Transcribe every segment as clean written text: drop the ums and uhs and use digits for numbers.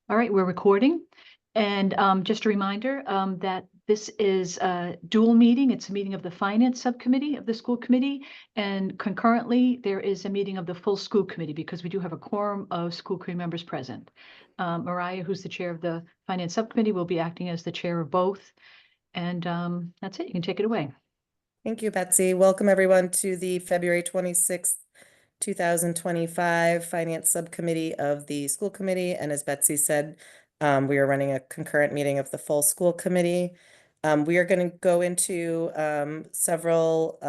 All right, we're recording. And just a reminder that this is a dual meeting. It's a meeting of the Finance Subcommittee of the School Committee. And concurrently, there is a meeting of the full School Committee because we do have a quorum of school committee members present. Mariah, who's the chair of the Finance Subcommittee, will be acting as the chair of both. And that's it. You can take it away. Thank you, Betsy. Welcome everyone to the February 26th, 2025 Finance Subcommittee of the School Committee. And as Betsy said, we are running a concurrent meeting of the full School Committee. We are going to go into several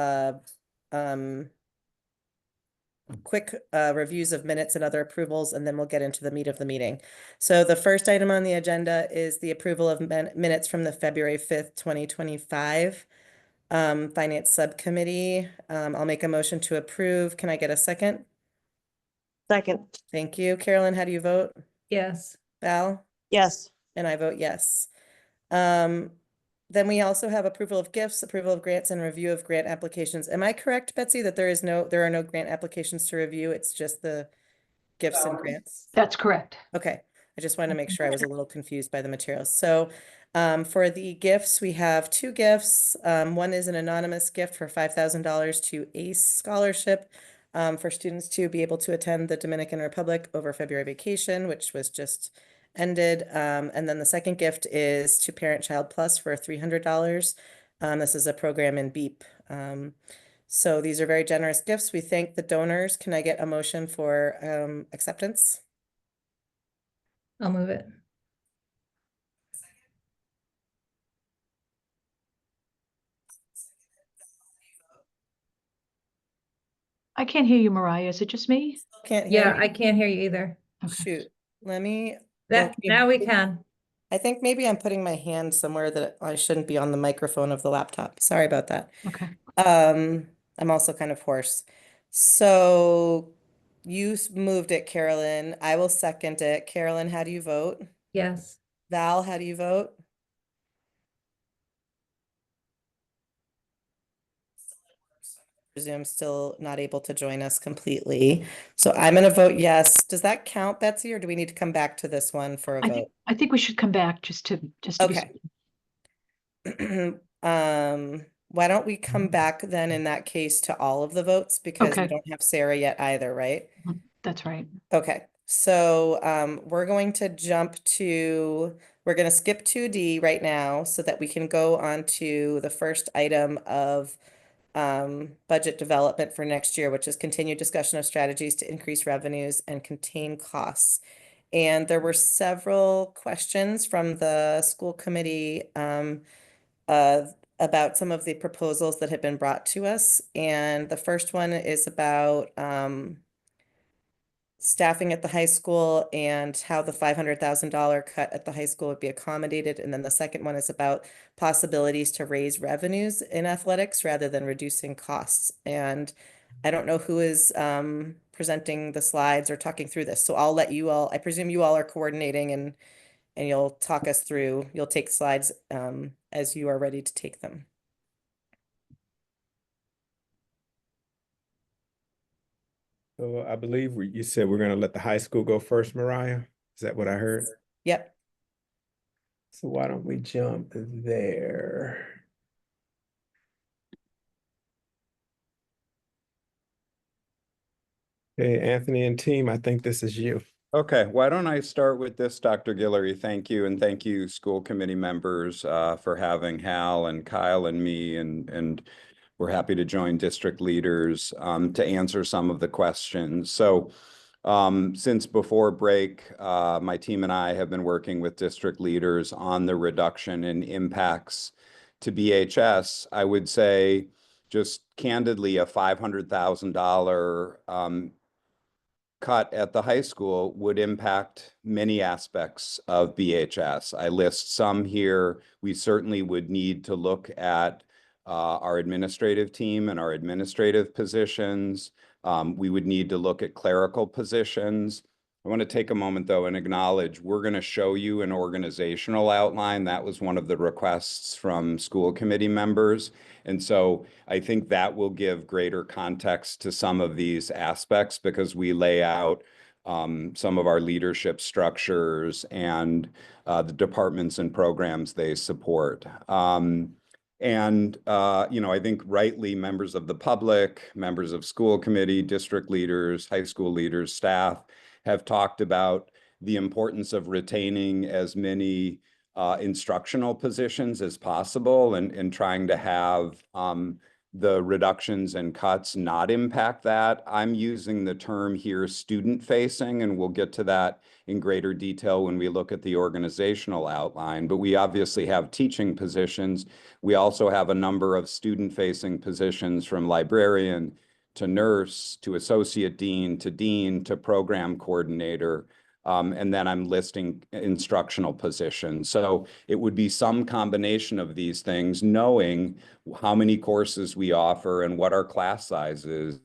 quick reviews of minutes and other approvals, and then we'll get into the meat of the meeting. So the first item on the agenda is the approval of minutes from the February 5th, 2025 Finance Subcommittee. I'll make a motion to approve. Can I get a second? Second. Thank you. Carolyn, how do you vote? Yes. Val? Yes. And I vote yes. Then we also have approval of gifts, approval of grants, and review of grant applications. Am I correct, Betsy, that there are no grant applications to review? It's just the gifts and grants? That's correct. Okay. I just wanted to make sure I was a little confused by the materials. So for the gifts, we have two gifts. One is an anonymous gift for $5,000 to ACE scholarship for students to be able to attend the Dominican Republic over February vacation, which was just ended. And then the second gift is to Parent Child Plus for $300. This is a program in BEEP. So these are very generous gifts. We thank the donors. Can I get a motion for acceptance? I'll move it. I can't hear you, Mariah. Is it just me? Can't hear Yeah, me? I can't hear you either. Okay. Shoot, let me. That okay. now we can. I think maybe I'm putting my hand somewhere that I shouldn't be on the microphone of the laptop. Sorry about that. Okay. I'm also kind of hoarse. So you moved it, Carolyn. I will second it. Carolyn, how do you vote? Yes. Val, how do you vote? Presume still not able to join us completely. So I'm going to vote yes. Does that count, Betsy, or do we need to come back to this one for a vote? I think we should come back just to Okay. Why don't we come back then in that case to all of the votes because we Okay. don't have Sarah yet either, right? That's right. Okay, so we're going to we're going to skip 2D right now so that we can go on to the first item of budget development for next year, which is continued discussion of strategies to increase revenues and contain costs. And there were several questions from the school committee about some of the proposals that have been brought to us. And the first one is about staffing at the high school and how the $500,000 cut at the high school would be accommodated. And then the second one is about possibilities to raise revenues in athletics rather than reducing costs. And I don't know who is presenting the slides or talking through this. So I'll let you all, I presume you all are coordinating and you'll talk us through, you'll take slides as you are ready to take them. So I believe you said we're going to let the high school go first, Mariah. Is that what I heard? Yep. So why don't we jump there? Okay, Anthony and team, I think this is you. Okay, why don't I start with this, Dr. Guillory? Thank you, and thank you, school committee members, for having Hal and Kyle and me, and we're happy to join district leaders to answer some of the questions. So since before break, my team and I have been working with district leaders on the reduction in impacts to BHS. I would say just candidly a $500,000 cut at the high school would impact many aspects of BHS. I list some here. We certainly would need to look at our administrative team and our administrative positions. We would need to look at clerical positions. I want to take a moment though and acknowledge we're going to show you an organizational outline. That was one of the requests from school committee members. And so I think that will give greater context to some of these aspects because we lay out some of our leadership structures and the departments and programs they support. I think rightly members of the public, members of school committee, district leaders, high school leaders, staff have talked about the importance of retaining as many instructional positions as possible and trying to have the reductions and cuts not impact that. I'm using the term here student facing, and we'll get to that in greater detail when we look at the organizational outline, but we obviously have teaching positions. We also have a number of student facing positions, from librarian to nurse to associate dean to program coordinator. And then I'm listing instructional positions. So it would be some combination of these things, knowing how many courses we offer and what our class size is,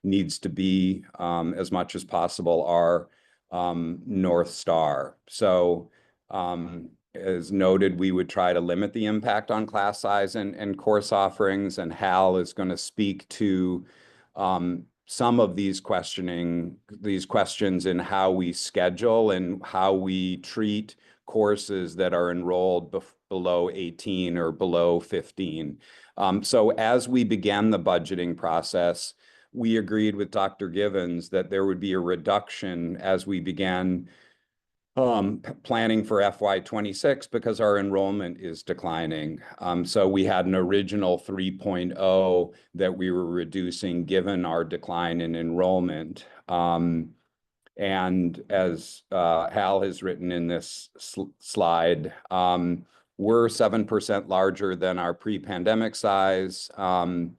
needs to be as much as possible our North Star. So as noted, we would try to limit the impact on class size and course offerings, and Hal is going to speak to some of these questions in how we schedule and how we treat courses that are enrolled below 18 or below 15. So as we began the budgeting process, we agreed with Dr. Givens that there would be a reduction as we began planning for FY26 because our enrollment is declining. So we had an original 3.0 that we were reducing given our decline in enrollment. And as Hal has written in this slide, we're 7% larger than our pre-pandemic size. Before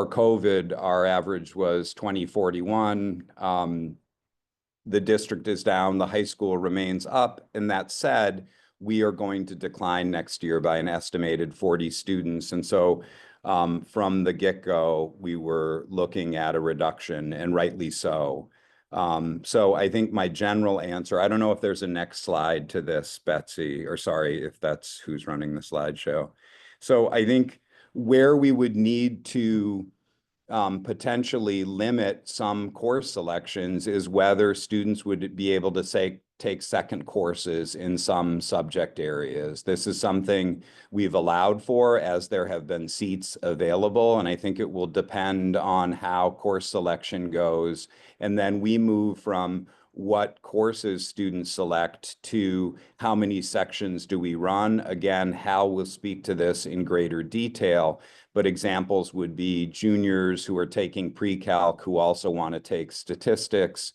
COVID, our average was 2041. The district is down, the high school remains up. And that said, we are going to decline next year by an estimated 40 students. And so from the get-go, we were looking at a reduction, and rightly so. So I think my general answer, I don't know if there's a next slide to this, Betsy, or sorry, if that's who's running the slideshow. So I think where we would need to potentially limit some course selections is whether students would be able to take second courses in some subject areas. This is something we've allowed for as there have been seats available, and I think it will depend on how course selection goes. And then we move from what courses students select to how many sections do we run. Again, Hal will speak to this in greater detail, but examples would be juniors who are taking pre-calc who also want to take statistics,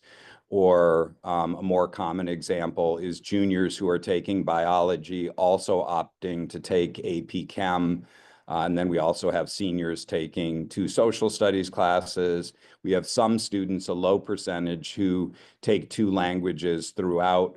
or a more common example is juniors who are taking biology also opting to take AP Chem. And then we also have seniors taking 2 social studies classes. We have some students, a low percentage, who take 2 languages throughout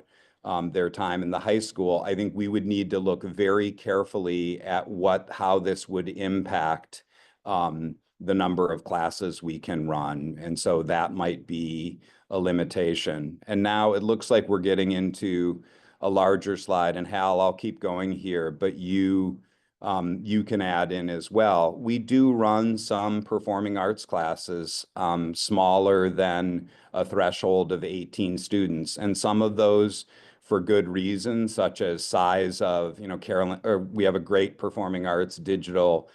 their time in the high school. I think we would need to look very carefully at how this would impact the number of classes we can run. And so that might be a limitation. And now it looks like we're getting into a larger slide, and Hal, I'll keep going here, but you can add in as well. We do run some performing arts classes smaller than a threshold of 18 students, and some of those for good reasons, such as size of, Carolyn, or we have a great performing arts digital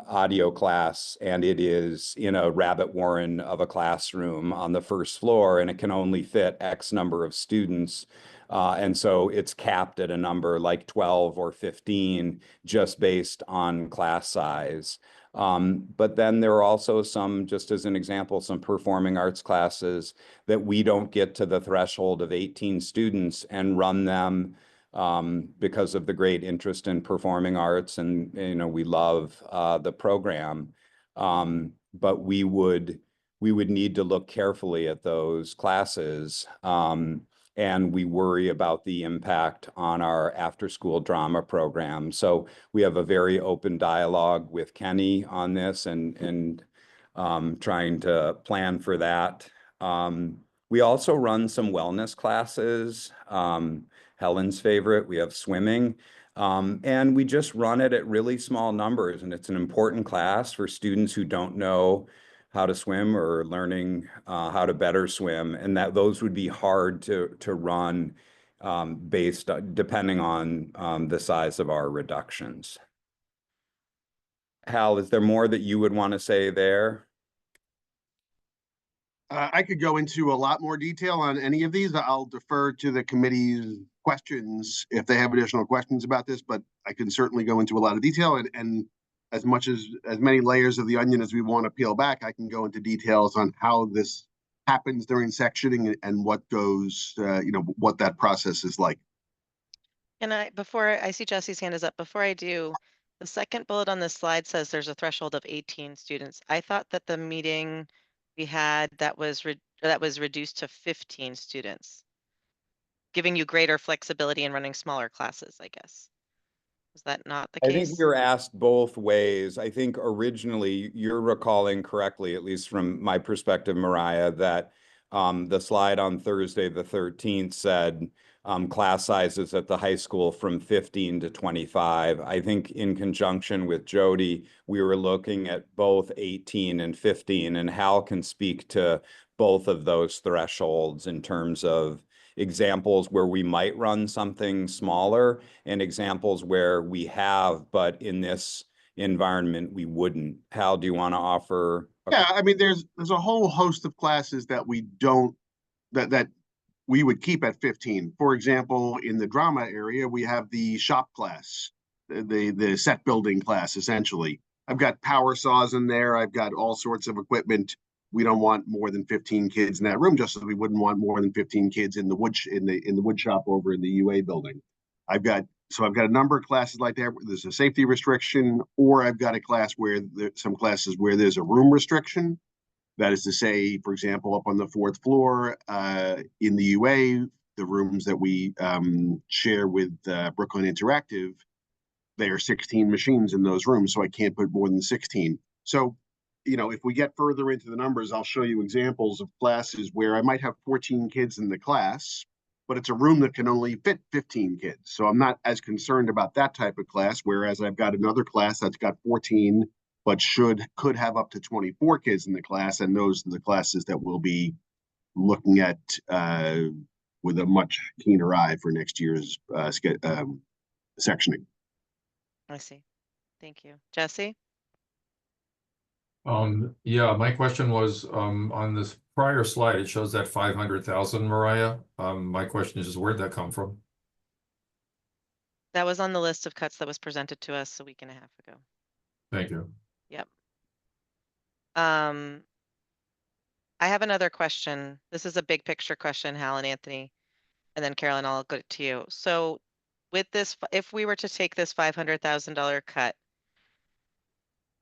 audio class, and it is in a rabbit warren of a classroom on the first floor, and it can only fit X number of students. And so it's capped at a number like 12 or 15 just based on class size. But then there are also some, just as an example, some performing arts classes that we don't get to the threshold of 18 students and run them because of the great interest in performing arts, and we love the program. But we would need to look carefully at those classes. And we worry about the impact on our after-school drama program. So we have a very open dialogue with Kenny on this, and trying to plan for that. We also run some wellness classes. Helen's favorite, we have swimming. And we just run it at really small numbers, and it's an important class for students who don't know how to swim or learning how to better swim, and that those would be hard to run depending on the size of our reductions. Hal, is there more that you would want to say there? I could go into a lot more detail on any of these. I'll defer to the committee's questions if they have additional questions about this, but I can certainly go into a lot of detail, and as many layers of the onion as we want to peel back, I can go into details on how this happens during sectioning and what goes, what that process is like. And before I see Jesse's hand is up, before I do, the second bullet on this slide says there's a threshold of 18 students. I thought that the meeting we had that was reduced to 15 students, giving you greater flexibility in running smaller classes, I guess. Was that not the I case? think we were asked both ways. I think originally you're recalling correctly, at least from my perspective, Mariah, that the slide on Thursday, the 13th said class sizes at the high school from 15 to 25. I think in conjunction with Jody, we were looking at both 18 and 15, and Hal can speak to both of those thresholds in terms of examples where we might run something smaller and examples where we have, but in this environment, we wouldn't. Hal, do you want to offer? Yeah, I mean, there's a whole host of classes that we don't, that we would keep at 15. For example, in the drama area, we have the shop class, the set building class, essentially. I've got power saws in there. I've got all sorts of equipment. We don't want more than 15 kids in that room, just as we wouldn't want more than 15 kids in the wood shop over in the UA building. I've got a number of classes like that. There's a safety restriction, or I've got a class where some classes where there's a room restriction. That is to say, for example, up on the 4th floor in the UA, the rooms that we share with Brooklyn Interactive, there are 16 machines in those rooms, so I can't put more than 16. So, if we get further into the numbers, I'll show you examples of classes where I might have 14 kids in the class, but it's a room that can only fit 15 kids. So I'm not as concerned about that type of class, whereas I've got another class that's got 14, but could have up to 24 kids in the class, and those are the classes that we'll be looking at with a much keener eye for next year's sectioning. I see. Thank you. Jesse? Yeah, my question was, on this prior slide, it shows that 500,000, Mariah. My question is, where'd that come from? That was on the list of cuts that was presented to us a week and a half ago. Thank you. Yep. I have another question. This is a big picture question, Hal and Anthony, and then Carolyn, I'll go to you. So with this, if we were to take this $500,000 cut,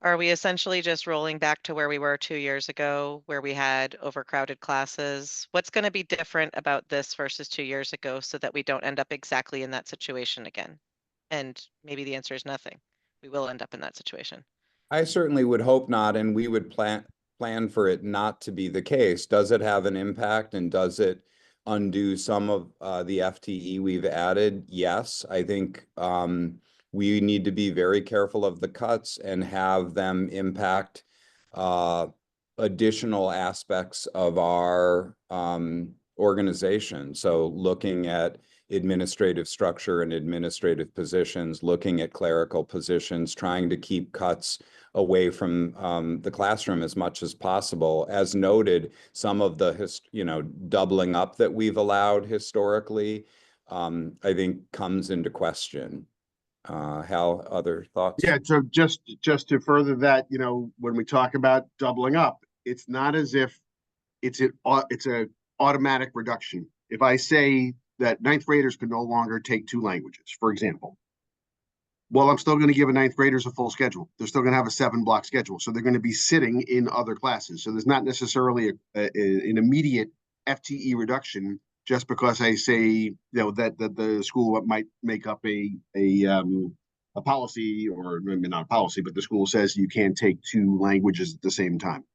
are we essentially just rolling back to where we were 2 years ago, where we had overcrowded classes? What's going to be different about this versus 2 years ago so that we don't end up exactly in that situation again? And maybe the answer is nothing. We will end up in that situation. I certainly would hope not, and we would plan for it not to be the case. Does it have an impact, and does it undo some of the FTE we've added? Yes, I think we need to be very careful of the cuts and have them impact additional aspects of our organization. So looking at administrative structure and administrative positions, looking at clerical positions, trying to keep cuts away from the classroom as much as possible. As noted, some of the doubling up that we've allowed historically, I think comes into question. Hal, other thoughts? Yeah, so just to further that, when we talk about doubling up, it's not as if it's an automatic reduction. If I say that 9th graders can no longer take 2 languages, for example, well, I'm still going to give 9th graders a full schedule. They're still going to have a 7-block schedule, so they're going to be sitting in other classes. So there's not necessarily an immediate FTE reduction just because I say that the school might make up a policy, or maybe not a policy, but the school says you can't take 2 languages at the same time.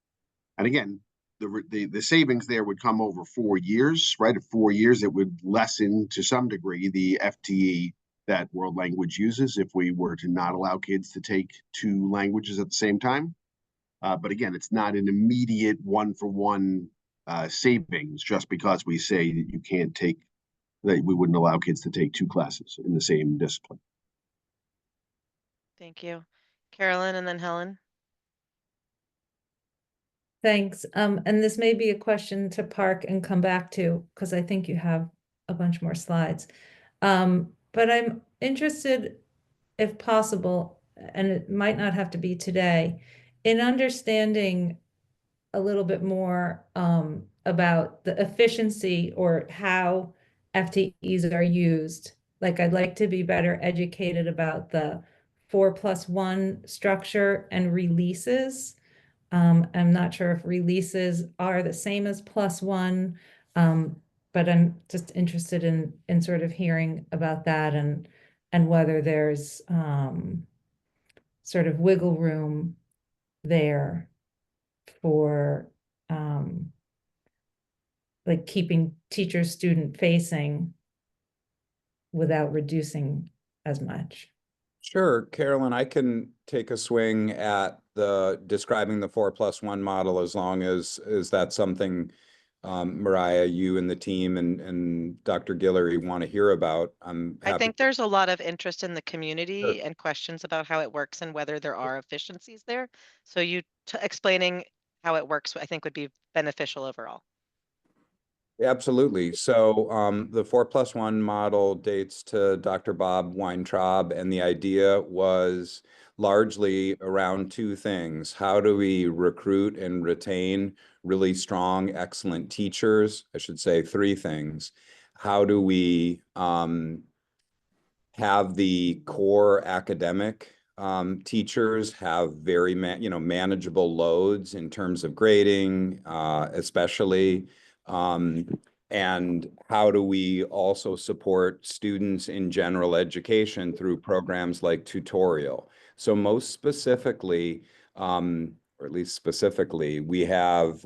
And again, the savings there would come over 4 years, right? At 4 years, it would lessen to some degree the FTE that World Language uses if we were to not allow kids to take 2 languages at the same time. But again, it's not an immediate one-for-one savings just because we say that you can't take, that we wouldn't allow kids to take two classes in the same discipline. Thank you. Carolyn and then Helen. Thanks. And this may be a question to park and come back to, because I think you have a bunch more slides. But I'm interested, if possible, and it might not have to be today, in understanding a little bit more about the efficiency or how FTEs are used. Like, I'd like to be better educated about the 4+1 structure and releases. I'm not sure if releases are the same as +1, but I'm just interested in sort of hearing about that and whether there's sort of wiggle room there for like keeping teacher student facing without reducing as much. Sure, Carolyn, I can take a swing at describing the 4+1 model as long as that's something Mariah, you and the team and Dr. Guillory want to hear about. I'm I happy. think there's a lot of interest in the community and questions about how it works and whether there are efficiencies there. So you explaining how it works, I think would be beneficial overall. Absolutely. So the 4+1 model dates to Dr. Bob Weintraub, and the idea was largely around two things. How do we recruit and retain really strong, excellent teachers? I should say three things. How do we have the core academic teachers have very manageable loads in terms of grading, especially. And how do we also support students in general education through programs like tutorial? So most specifically, or at least specifically, we have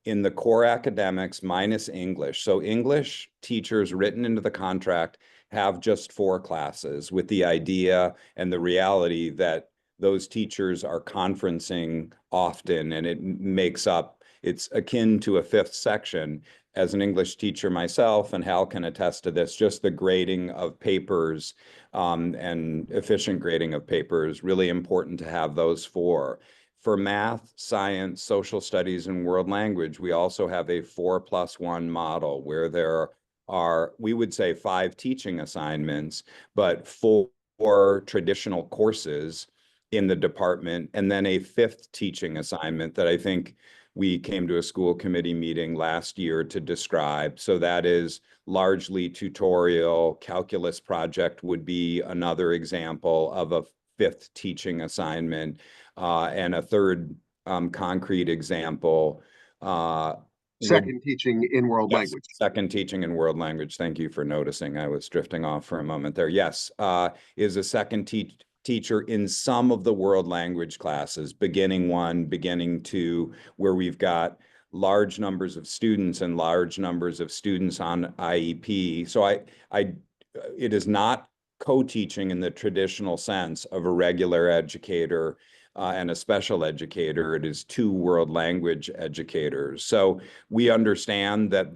in the core academics minus English. So English teachers written into the contract have just 4 classes, with the idea and the reality that those teachers are conferencing often, and it's akin to a 5th section. As an English teacher myself, and Hal can attest to this, just the grading of papers and efficient grading of papers, really important to have those 4. For math, science, social studies, and world language, we also have a 4+1 model where there are, we would say, 5 teaching assignments, but 4 traditional courses in the department, and then a 5th teaching assignment that I think we came to a school committee meeting last year to describe. So that is largely tutorial. Calculus project would be another example of a 5th teaching assignment, and a 3rd concrete example. Second teaching in world language. Second teaching in world language. Thank you for noticing. I was drifting off for a moment there. Yes, is a second teacher in some of the world language classes, beginning 1, beginning 2, where we've got large numbers of students and large numbers of students on IEP. So it is not co-teaching in the traditional sense of a regular educator and a special educator. It is 2 world language educators. So we understand that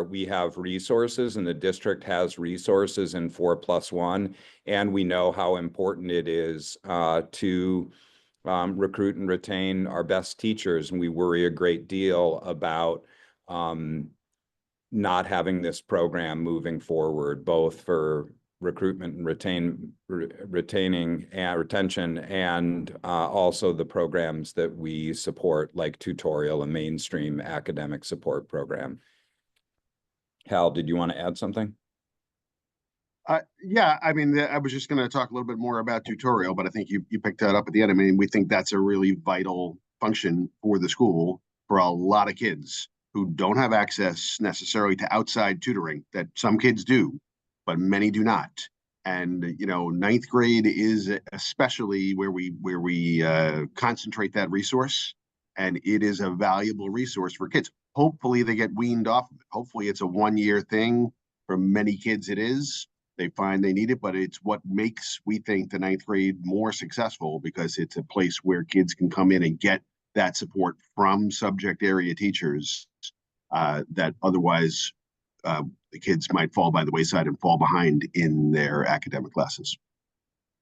we have resources, and the district has resources in 4+1, and we know how important it is to recruit and retain our best teachers. And we worry a great deal about not having this program moving forward, both for recruitment and retention, and also the programs that we support, like tutorial, a mainstream academic support program. Hal, did you want to add something? Yeah, I mean, I was just going to talk a little bit more about tutorial, but I think you picked that up at the end. I mean, we think that's a really vital function for the school for a lot of kids who don't have access necessarily to outside tutoring, that some kids do, but many do not. And, 9th grade is especially where we concentrate that resource, and it is a valuable resource for kids. Hopefully they get weaned off of it. Hopefully it's a 1-year thing. For many kids it is, They find they need it, but it's what makes, we think, the ninth grade more successful, because it's a place where kids can come in and get that support from subject area teachers that otherwise the kids might fall by the wayside and fall behind in their academic classes.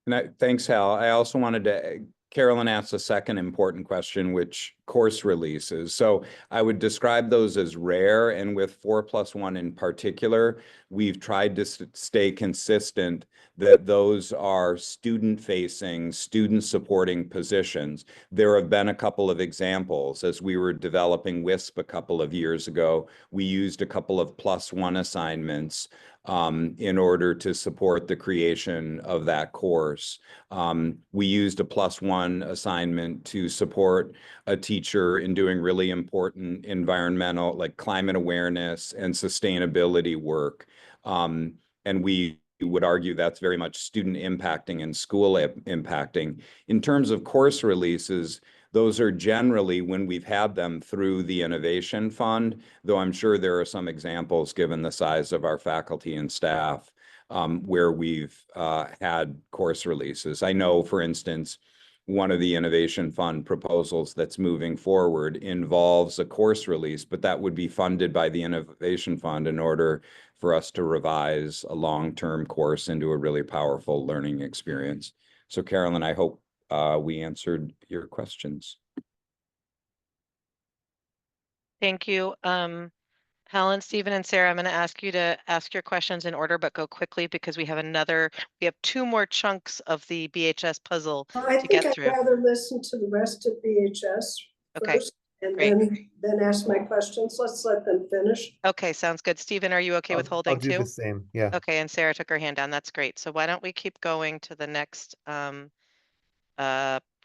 And thanks, Hal. I also wanted to, Carolyn asked a second important question, which course releases. So I would describe those as rare, and with 4+1 in particular, we've tried to stay consistent that those are student-facing, student-supporting positions. There have been a couple of examples. As we were developing WISP a couple of years ago, we used a couple of +1 assignments in order to support the creation of that course. We used a +1 assignment to support a teacher in doing really important environmental, like climate awareness and sustainability work. And we would argue that's very much student impacting and school impacting. In terms of course releases, those are generally, when we've had them, through the Innovation Fund, though I'm sure there are some examples, given the size of our faculty and staff, where we've had course releases. I know, for instance, one of the Innovation Fund proposals that's moving forward involves a course release, but that would be funded by the Innovation Fund in order for us to revise a long-term course into a really powerful learning experience. So Carolyn, I hope we answered your questions. Thank you. Helen, Stephen, and Sarah, I'm going to ask you to ask your questions in order, but go quickly because we have two more chunks of the BHS puzzle I to think get I'd through. rather listen to the rest of BHS Okay, first, and great. then ask my questions. Let's let them finish. Okay, sounds good. Stephen, are you okay with holding I'll do too? the same, yeah. Okay, and Sarah took her hand down. That's great. So why don't we keep going to the next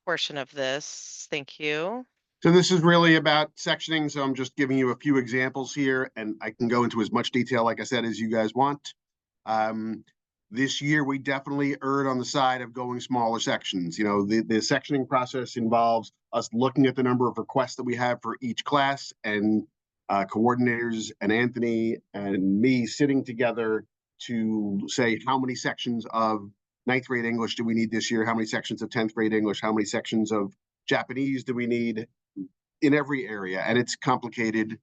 portion of this? Thank you. So this is really about sectioning. So I'm just giving you a few examples here, and I can go into as much detail, like I said, as you guys want. This year, we definitely erred on the side of going smaller sections. You know, the sectioning process involves us looking at the number of requests that we have for each class, and coordinators and Anthony and me sitting together to say how many sections of ninth grade English do we need this year? How many sections of 10th grade English? How many sections of Japanese do we need in every area? And it's complicated,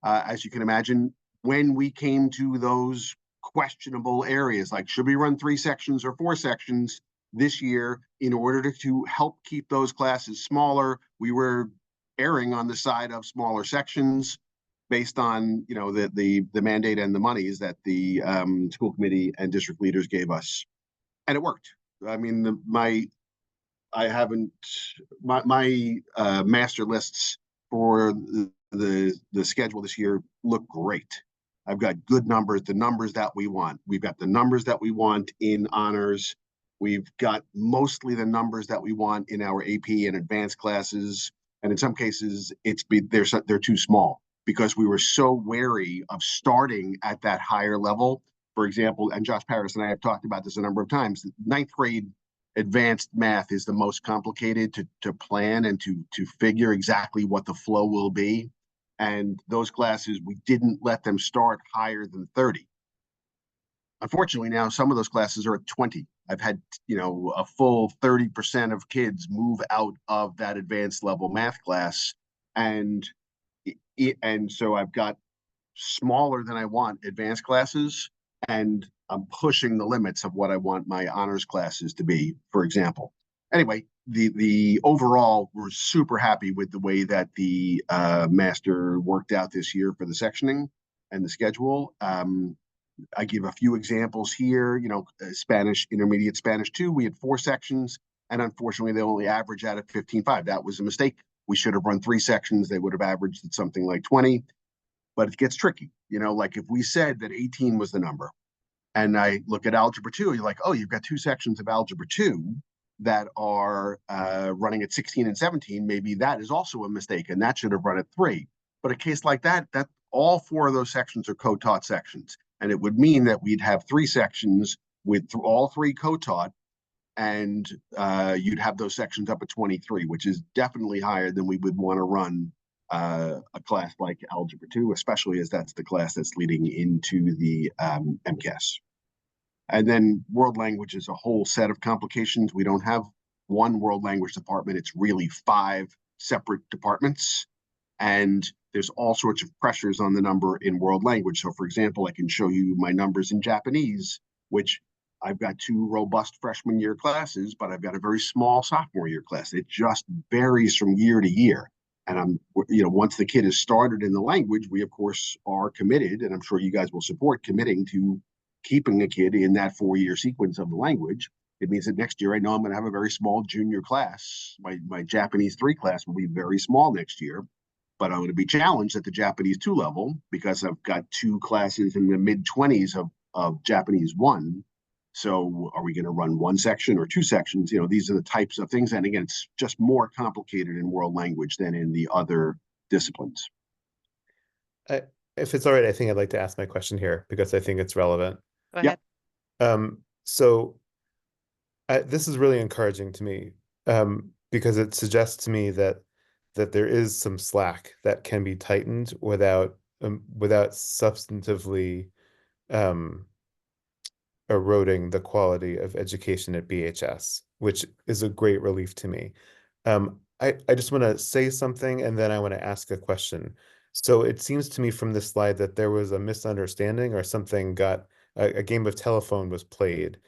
as you can imagine. When we came to those questionable areas, like should we run 3 sections or 4 sections this year, in order to help keep those classes smaller, we were erring on the side of smaller sections based on, you know, the mandate and the monies that the school committee and district leaders gave us, and it worked. I mean, my master lists for the schedule this year look great. I've got good numbers, the numbers that we want. We've got the numbers that we want in honors. We've got mostly the numbers that we want in our AP and advanced classes. And in some cases, they're too small, because we were so wary of starting at that higher level. For example, and Josh Paris and I have talked about this a number of times, ninth grade advanced math is the most complicated to plan and to figure exactly what the flow will be. And those classes, we didn't let them start higher than 30. Unfortunately, now some of those classes are at 20. I've had, you know, a full 30% of kids move out of that advanced level math class. And so I've got smaller than I want advanced classes, and I'm pushing the limits of what I want my honors classes to be, for example. Anyway, the overall, we're super happy with the way that the master worked out this year for the sectioning and the schedule. I give a few examples here. You know, Spanish, intermediate Spanish 2, we had 4 sections, and unfortunately they only average out at 15.5. That was a mistake. We should have run 3 sections. They would have averaged at something like 20. But it gets tricky. You know, like if we said that 18 was the number, and I look at algebra 2, you're like, oh, you've got 2 sections of algebra 2 that are running at 16 and 17. Maybe that is also a mistake, and that should have run at 3. But a case like that all 4 of those sections are co-taught sections, and it would mean that we'd have 3 sections with all 3 co-taught, and you'd have those sections up at 23, which is definitely higher than we would want to run a class like algebra 2, especially as that's the class that's leading into the MCAS. And then world language is a whole set of complications. We don't have one world language department. It's really 5 separate departments. And there's all sorts of pressures on the number in world language. So for example, I can show you my numbers in Japanese, which I've got 2 robust freshman year classes, but I've got a very small sophomore year class. It just varies from year to year. And once the kid is started in the language, we of course are committed, and I'm sure you guys will support committing to keeping a kid in that 4-year sequence of the language. It means that next year I know I'm going to have a very small junior class. My Japanese 3 class will be very small next year, but I'm going to be challenged at the Japanese 2 level because I've got 2 classes in the mid-20s of Japanese 1. So are we going to run 1 section or 2 sections? These are the types of things. And again, it's just more complicated in world language than in the other disciplines. If it's all right, I think I'd like to ask my question here because I think it's relevant. Go Yep. ahead. So this is really encouraging to me because it suggests to me that there is some slack that can be tightened without substantively eroding the quality of education at BHS, which is a great relief to me. I just want to say something and then I want to ask a question. So it seems to me from this slide that there was a misunderstanding or something a game of telephone was played.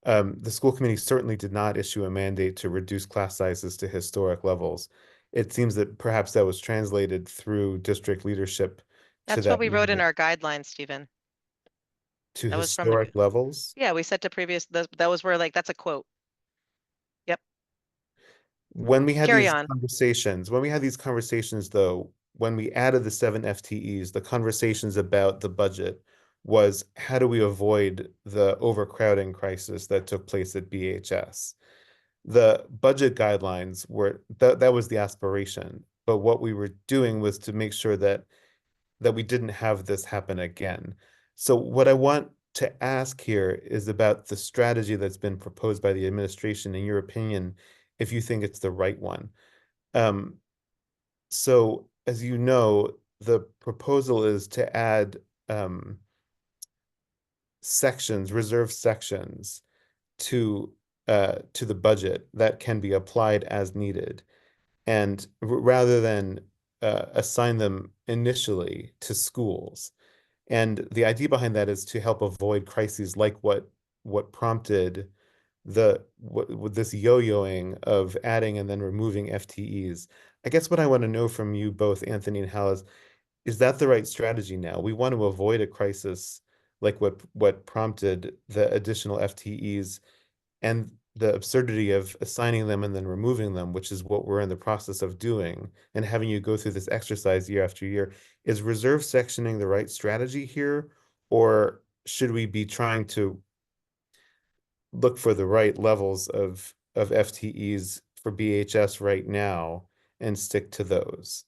The school committee certainly did not issue a mandate to reduce class sizes to historic levels. It seems that perhaps that was translated through district leadership to That's what that we wrote in mandate, our guidelines, Stephen. to That was from the, historic levels. yeah, we said to previous, that was where that's a quote. When we had Carry these on. conversations, though, when we added the 7 FTEs, the conversations about the budget was how do we avoid the overcrowding crisis that took place at BHS? The budget guidelines were that was the aspiration, but what we were doing was to make sure that we didn't have this happen again. So what I want to ask here is about the strategy that's been proposed by the administration, in your opinion, if you think it's the right one. So as you know, the proposal is to add reserve sections to the budget that can be applied as needed. And rather than assign them initially to schools. And the idea behind that is to help avoid crises like what prompted this yo-yoing of adding and then removing FTEs. I guess what I want to know from you both, Anthony and Hal, is that the right strategy now? We want to avoid a crisis like what prompted the additional FTEs and the absurdity of assigning them and then removing them, which is what we're in the process of doing, and having you go through this exercise year after year. Is reserve sectioning the right strategy here, or should we be trying to look for the right levels of FTEs for BHS right now and stick to those?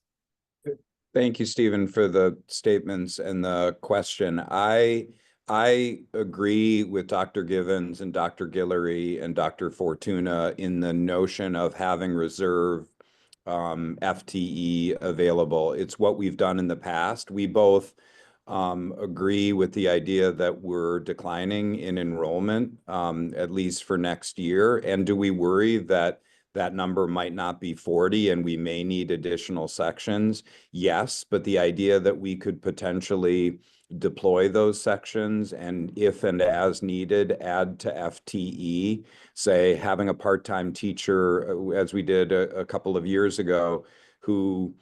Thank you, Stephen, for the statements and the question. I agree with Dr. Givens and Dr. Guillory and Dr. Fortuna in the notion of having reserve FTE available. It's what we've done in the past. We both agree with the idea that we're declining in enrollment, at least for next year. And do we worry that that number might not be 40 and we may need additional sections? Yes, but the idea that we could potentially deploy those sections and if and as needed, add to FTE, say having a part-time teacher, as we did a couple of years ago, who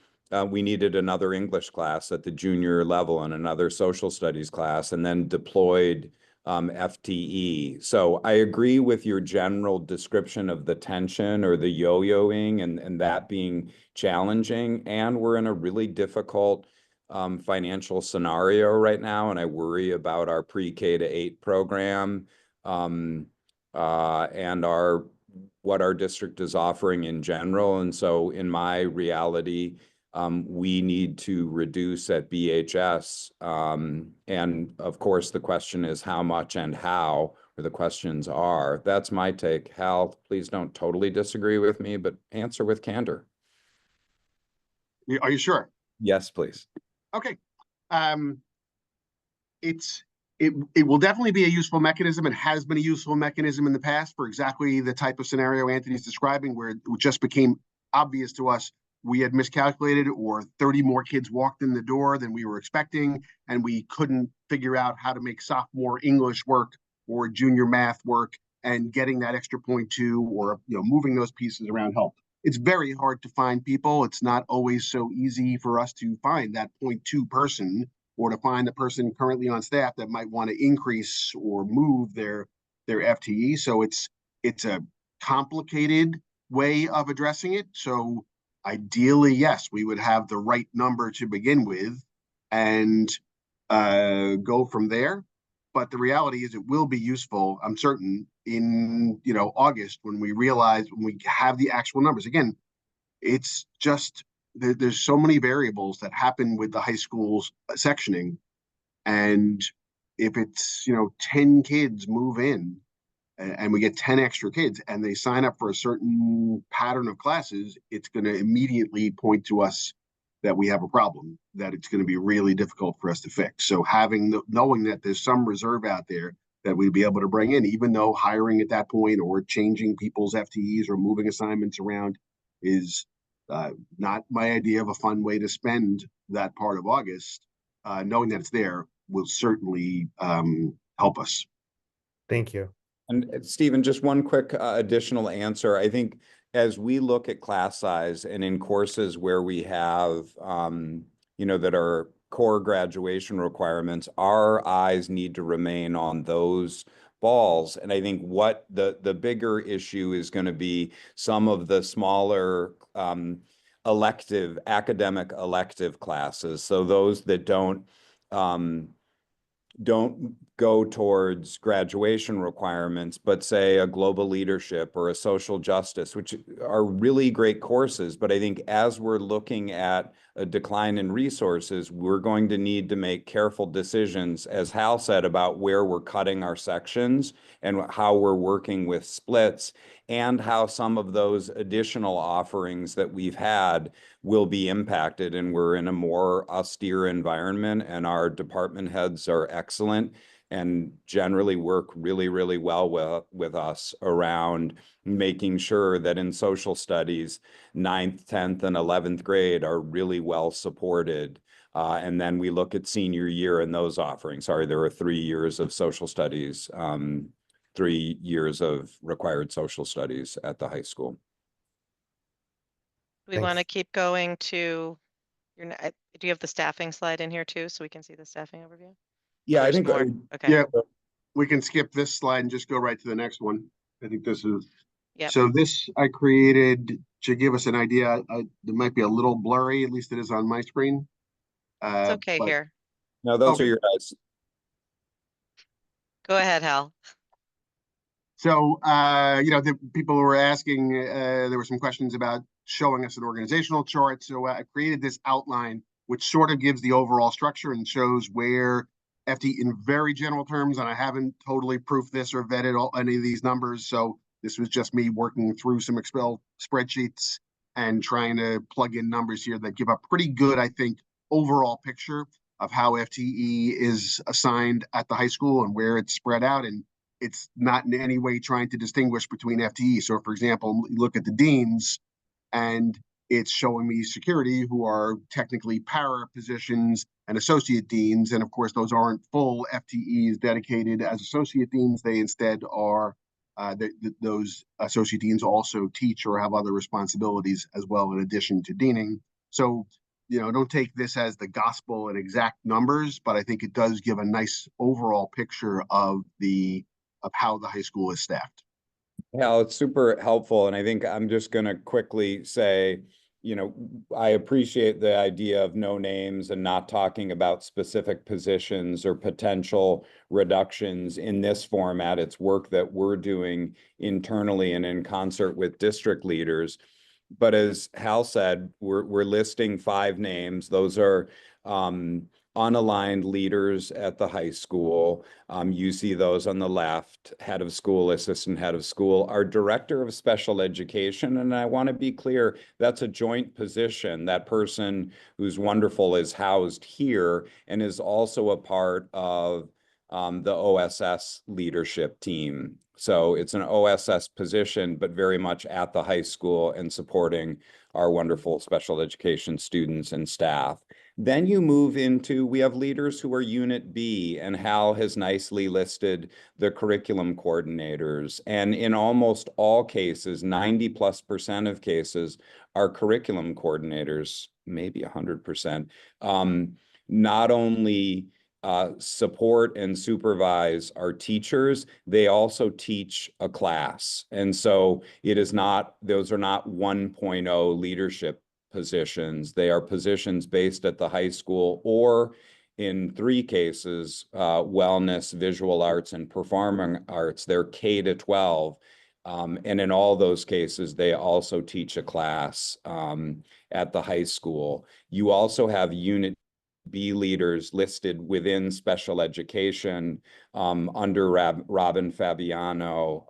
we needed another English class at the junior level and another social studies class, and then deployed FTE. So I agree with your general description of the tension or the yo-yoing and that being challenging. And we're in a really difficult financial scenario right now. And I worry about our pre-K to 8 program and what our district is offering in general. And so in my reality, we need to reduce at BHS. And of course, the question is how much and how, or the questions are. That's my take. Hal, please don't totally disagree with me, but answer with candor. Are you sure? Yes, please. Okay. It's it will definitely be a useful mechanism. It has been a useful mechanism in the past for exactly the type of scenario Anthony's describing, where it just became obvious to us we had miscalculated, or 30 more kids walked in the door than we were expecting, and we couldn't figure out how to make sophomore English work or junior math work, and getting that extra 0.2, or moving those pieces around helped. It's very hard to find people. It's not always so easy for us to find that 0.2 person, or to find the person currently on staff that might want to increase or move their FTE. So it's a complicated way of addressing it. So ideally, yes, we would have the right number to begin with and go from there. But the reality is it will be useful, I'm certain, in August, when we have the actual numbers. Again, it's just there's so many variables that happen with the high school's sectioning, and if it's 10 kids move in and we get 10 extra kids and they sign up for a certain pattern of classes, it's going to immediately point to us that we have a problem, that it's going to be really difficult for us to fix. So knowing that there's some reserve out there that we'd be able to bring in, even though hiring at that point or changing people's FTEs or moving assignments around is not my idea of a fun way to spend that part of August, knowing that it's there will certainly help us. Thank you. And Stephen, just one quick additional answer. I think as we look at class size and in courses where we have, that are core graduation requirements, our eyes need to remain on those balls. And I think what the bigger issue is going to be some of the smaller academic elective classes. So those that don't go towards graduation requirements, but say a global leadership or a social justice, which are really great courses. But I think as we're looking at a decline in resources, we're going to need to make careful decisions, as Hal said, about where we're cutting our sections and how we're working with splits, and how some of those additional offerings that we've had will be impacted. And we're in a more austere environment, and our department heads are excellent and generally work really, really well with us around making sure that in social studies, 9th, 10th, and 11th grade are really well supported. And then we look at senior year and those offerings. Sorry, there are 3 years of social studies, 3 years of required social studies at the high school. We want to Thanks. keep going to do you have the staffing slide in here too, so we can see the staffing overview? Yeah, I There's think more. Okay. Yeah, we can skip this slide and just go right to the next one. I think this is. Yep. So this I created to give us an idea. It might be a little blurry, at least it is on my screen. It's okay But here. No, those Okay. are your guys. Go ahead, Hal. So, the people were asking, there were some questions about showing us an organizational chart. So I created this outline, which sort of gives the overall structure and shows where FT in very general terms, and I haven't totally proofed this or vetted any of these numbers. So this was just me working through some Excel spreadsheets and trying to plug in numbers here that give a pretty good, I think, overall picture of how FTE is assigned at the high school and where it's spread out. And it's not in any way trying to distinguish between FTE. So, for example, look at the deans, and it's showing me security, who are technically para positions, and associate deans. And of course, those aren't full FTEs dedicated as associate deans. They instead are, those associate deans also teach or have other responsibilities as well, in addition to deaning. So, don't take this as the gospel and exact numbers, but I think it does give a nice overall picture of how the high school is staffed. Hal, it's super helpful. And I think I'm just going to quickly say, I appreciate the idea of no names and not talking about specific positions or potential reductions in this format. It's work that we're doing internally and in concert with district leaders. But as Hal said, we're listing 5 names. Those are unaligned leaders at the high school. You see those on the left: head of school, assistant head of school, our director of special education. And I want to be clear, that's a joint position. That person, who's wonderful, is housed here and is also a part of the OSS leadership team. So it's an OSS position, but very much at the high school and supporting our wonderful special education students and staff. Then you move into, we have leaders who are Unit B, and Hal has nicely listed the curriculum coordinators. And in almost all cases, 90+% of cases, our curriculum coordinators, maybe 100%, not only support and supervise our teachers, they also teach a class. And so it is not, those are not 1.0 leadership positions. They are positions based at the high school, or in 3 cases, wellness, visual arts, and performing arts. They're K to 12. And in all those cases, they also teach a class at the high school. You also have Unit B leaders listed within special education under Robin Fabiano.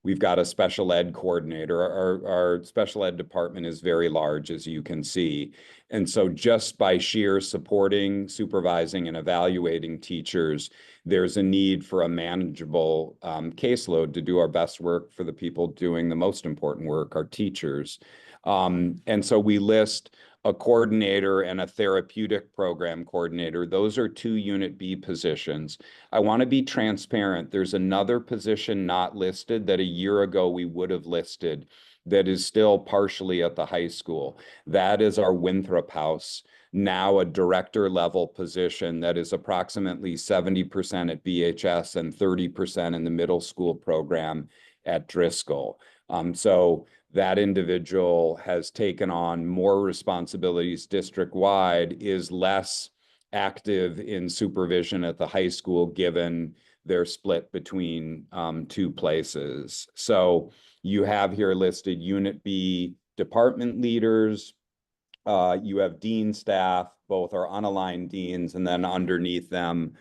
We've got a special ed coordinator. Our special ed department is very large, as you can see. And so just by sheer supporting, supervising, and evaluating teachers, there's a need for a manageable caseload to do our best work for the people doing the most important work, our teachers. And so we list a coordinator and a therapeutic program coordinator. Those are 2 Unit B positions. I want to be transparent. There's another position not listed that a year ago we would have listed that is still partially at the high school. That is our Winthrop House, now a director level position that is approximately 70% at BHS and 30% in the middle school program at Driscoll. So that individual has taken on more responsibilities district-wide, is less active in supervision at the high school, given their split between 2 places. So you have here listed Unit B department leaders. You have dean staff, both are unaligned deans, and then underneath them,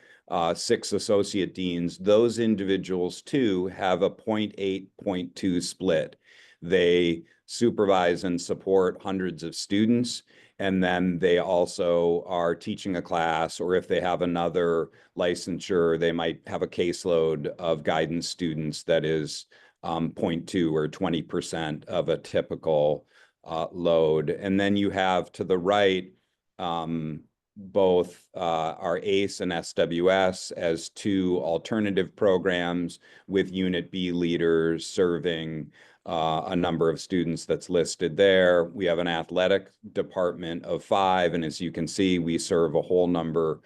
6 associate deans. Those individuals too have a 0.8, 0.2 split. They supervise and support hundreds of students, and then they also are teaching a class, or if they have another licensure, they might have a caseload of guidance students that is 0.2 or 20% of a typical load. And then you have to the right both our ACE and SWS as 2 alternative programs with Unit B leaders serving a number of students that's listed there. We have an athletic department of 5, and as you can see, we serve a whole number,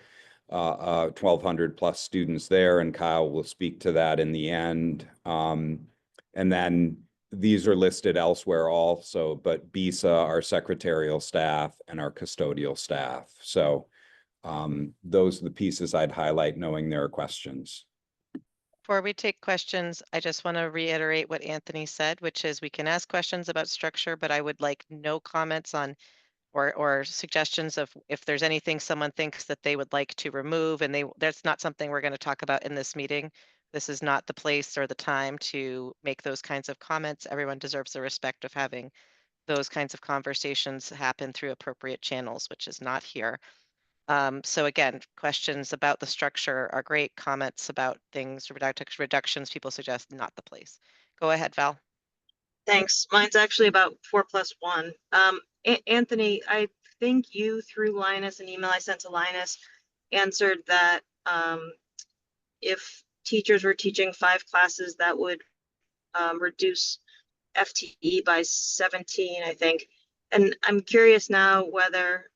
1,200 plus students there, and Kyle will speak to that in the end. And then these are listed elsewhere also, but BISA, our secretarial staff, and our custodial staff. So those are the pieces I'd highlight, knowing there are questions. Before we take questions, I just want to reiterate what Anthony said, which is we can ask questions about structure, but I would like no comments on or suggestions of if there's anything someone thinks that they would like to remove, and that's not something we're going to talk about in this meeting. This is not the place or the time to make those kinds of comments. Everyone deserves the respect of having those kinds of conversations happen through appropriate channels, which is not here. So again, questions about the structure are great. Comments about things, reductions people suggest, not the place. Go ahead, Val. Thanks. Mine's actually about 4+1. Anthony, I think you, through Linus, an email I sent to Linus, answered that if teachers were teaching 5 classes, that would reduce FTE by 17, I think. And I'm curious now whether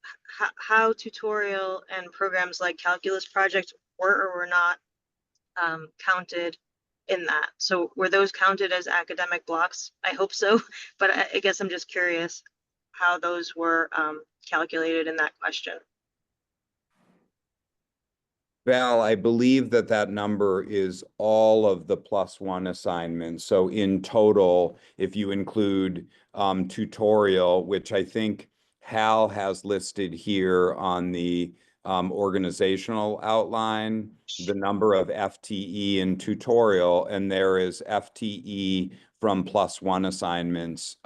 how tutorial and programs like calculus projects were or were not counted in that. So were those counted as academic blocks? I hope so, but I guess I'm just curious how those were calculated in that question. Val, I believe that that number is all of the +1 assignments. So in total, if you include tutorial, which I think Hal has listed here on the organizational outline, the number of FTE in tutorial, and there is FTE from +1 assignments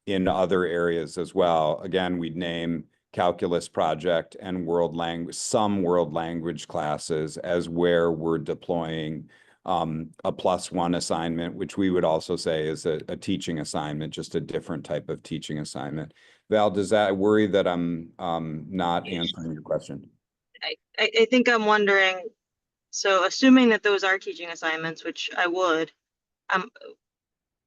in other areas as well. Again, we'd name calculus project and some world language classes as where we're deploying a +1 assignment, which we would also say is a teaching assignment, just a different type of teaching assignment. Val, does that worry that I'm not answering your question? I think I'm wondering, so assuming that those are teaching assignments, which I would,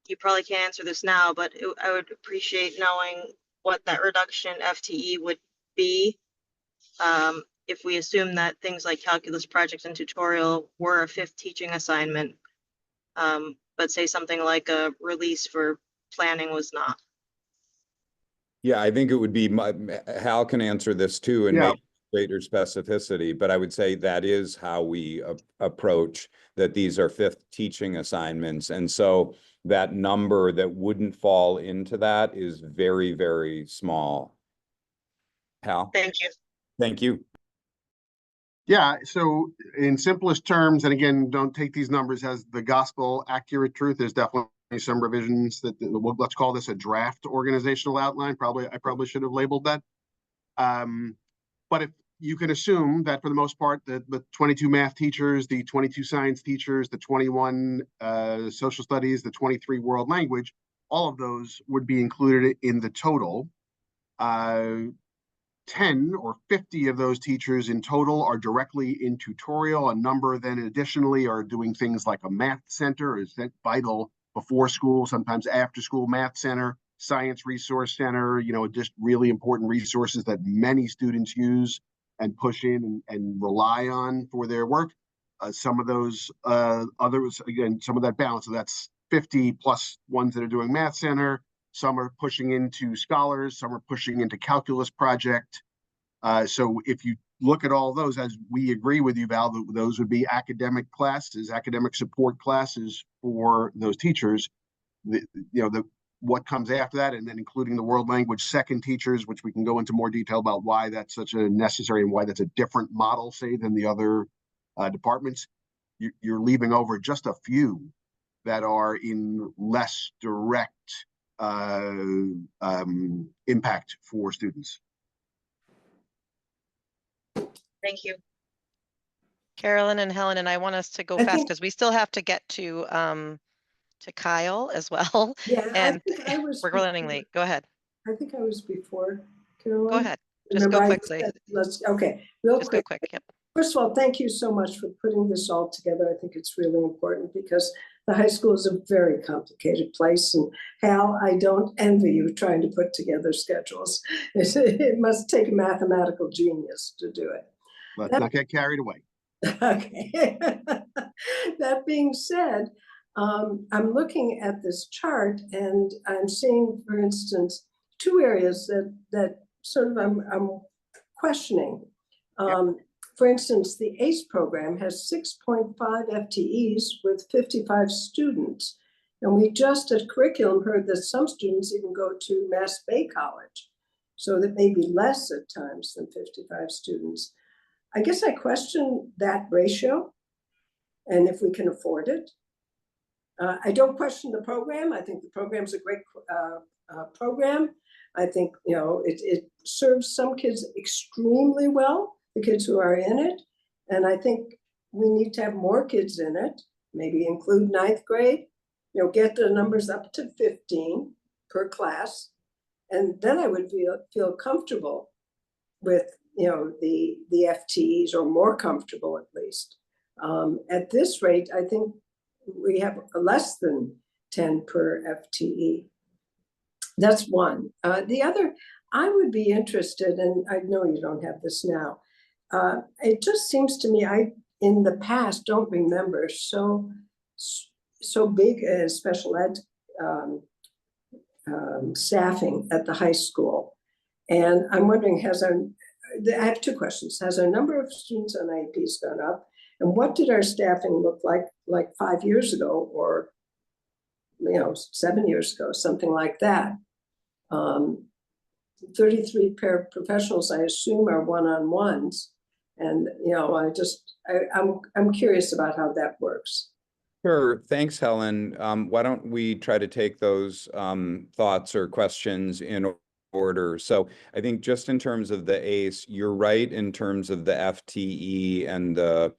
you probably can't answer this now, but I would appreciate knowing what that reduction FTE would be. If we assume that things like calculus project and tutorial were a 5th teaching assignment, but say something like a release for planning was not. Yeah, I think it would be, Hal can answer this too and Yeah. make greater specificity, but I would say that is how we approach that these are 5th teaching assignments. And so that number that wouldn't fall into that is very, very small. Hal? Thank you. Thank you. Yeah, so in simplest terms, and again, don't take these numbers as the gospel accurate truth. There's definitely some revisions that, let's call this a draft organizational outline. I probably should have labeled that. But if you can assume that for the most part, the 22 math teachers, the 22 science teachers, the 21 social studies, the 23 world language, all of those would be included in the total. 10 or 50 of those teachers in total are directly in tutorial. A number then additionally are doing things like a math center, is that vital before school, sometimes after school math center, science resource center, just really important resources that many students use and push in and rely on for their work. Some of those others, again, some of that balance, so that's 50 plus ones that are doing math center. Some are pushing into scholars, some are pushing into calculus project. So if you look at all those, as we agree with you, Val, those would be academic classes, academic support classes for those teachers. What comes after that, and then including the world language second teachers, which we can go into more detail about why that's such a necessary and why that's a different model, say, than the other departments. You're leaving over just a few that are in less direct impact for students. Thank you. Carolyn and Helen, and I want us to go I fast think- because we still have to get to Kyle as well. Yeah, And I think I was. we're running late. Go ahead. I think I was before Caroline. Go ahead. Just Remember go I quickly. said, okay, real Just go quick. quick. Yep. First of all, thank you so much for putting this all together. I think it's really important because the high school is a very complicated place. And Hal, I don't envy you trying to put together schedules. It must take a mathematical genius to do it. Let's not get carried away. Okay. That being said, I'm looking at this chart and I'm seeing, for instance, 2 areas that sort of I'm questioning. For instance, the ACE program has 6.5 FTEs with 55 students. And we just at curriculum heard that some students even go to Mass Bay College. So that may be less at times than 55 students. I guess I question that ratio and if we can afford it. I don't question the program. I think the program's a great program. I think, it serves some kids extremely well, the kids who are in it. And I think we need to have more kids in it, maybe include 9th grade, get the numbers up to 15 per class. And then I would feel comfortable with, the FTEs, or more comfortable at least. At this rate, I think we have less than 10 per FTE. That's one. The other, I would be interested, and I know you don't have this now. It just seems to me, I in the past don't remember so big a special ed staffing at the high school. And I'm wondering, I have 2 questions. Has our number of students on IEPs gone up? And what did our staffing look like 5 years ago, or 7 years ago, something like that? 33 paraprofessionals, I assume, are one-on-ones. And I'm curious about how that works. Sure. Thanks, Helen. Why don't we try to take those thoughts or questions in order. So I think just in terms of the ACE, you're right in terms of the FTE and the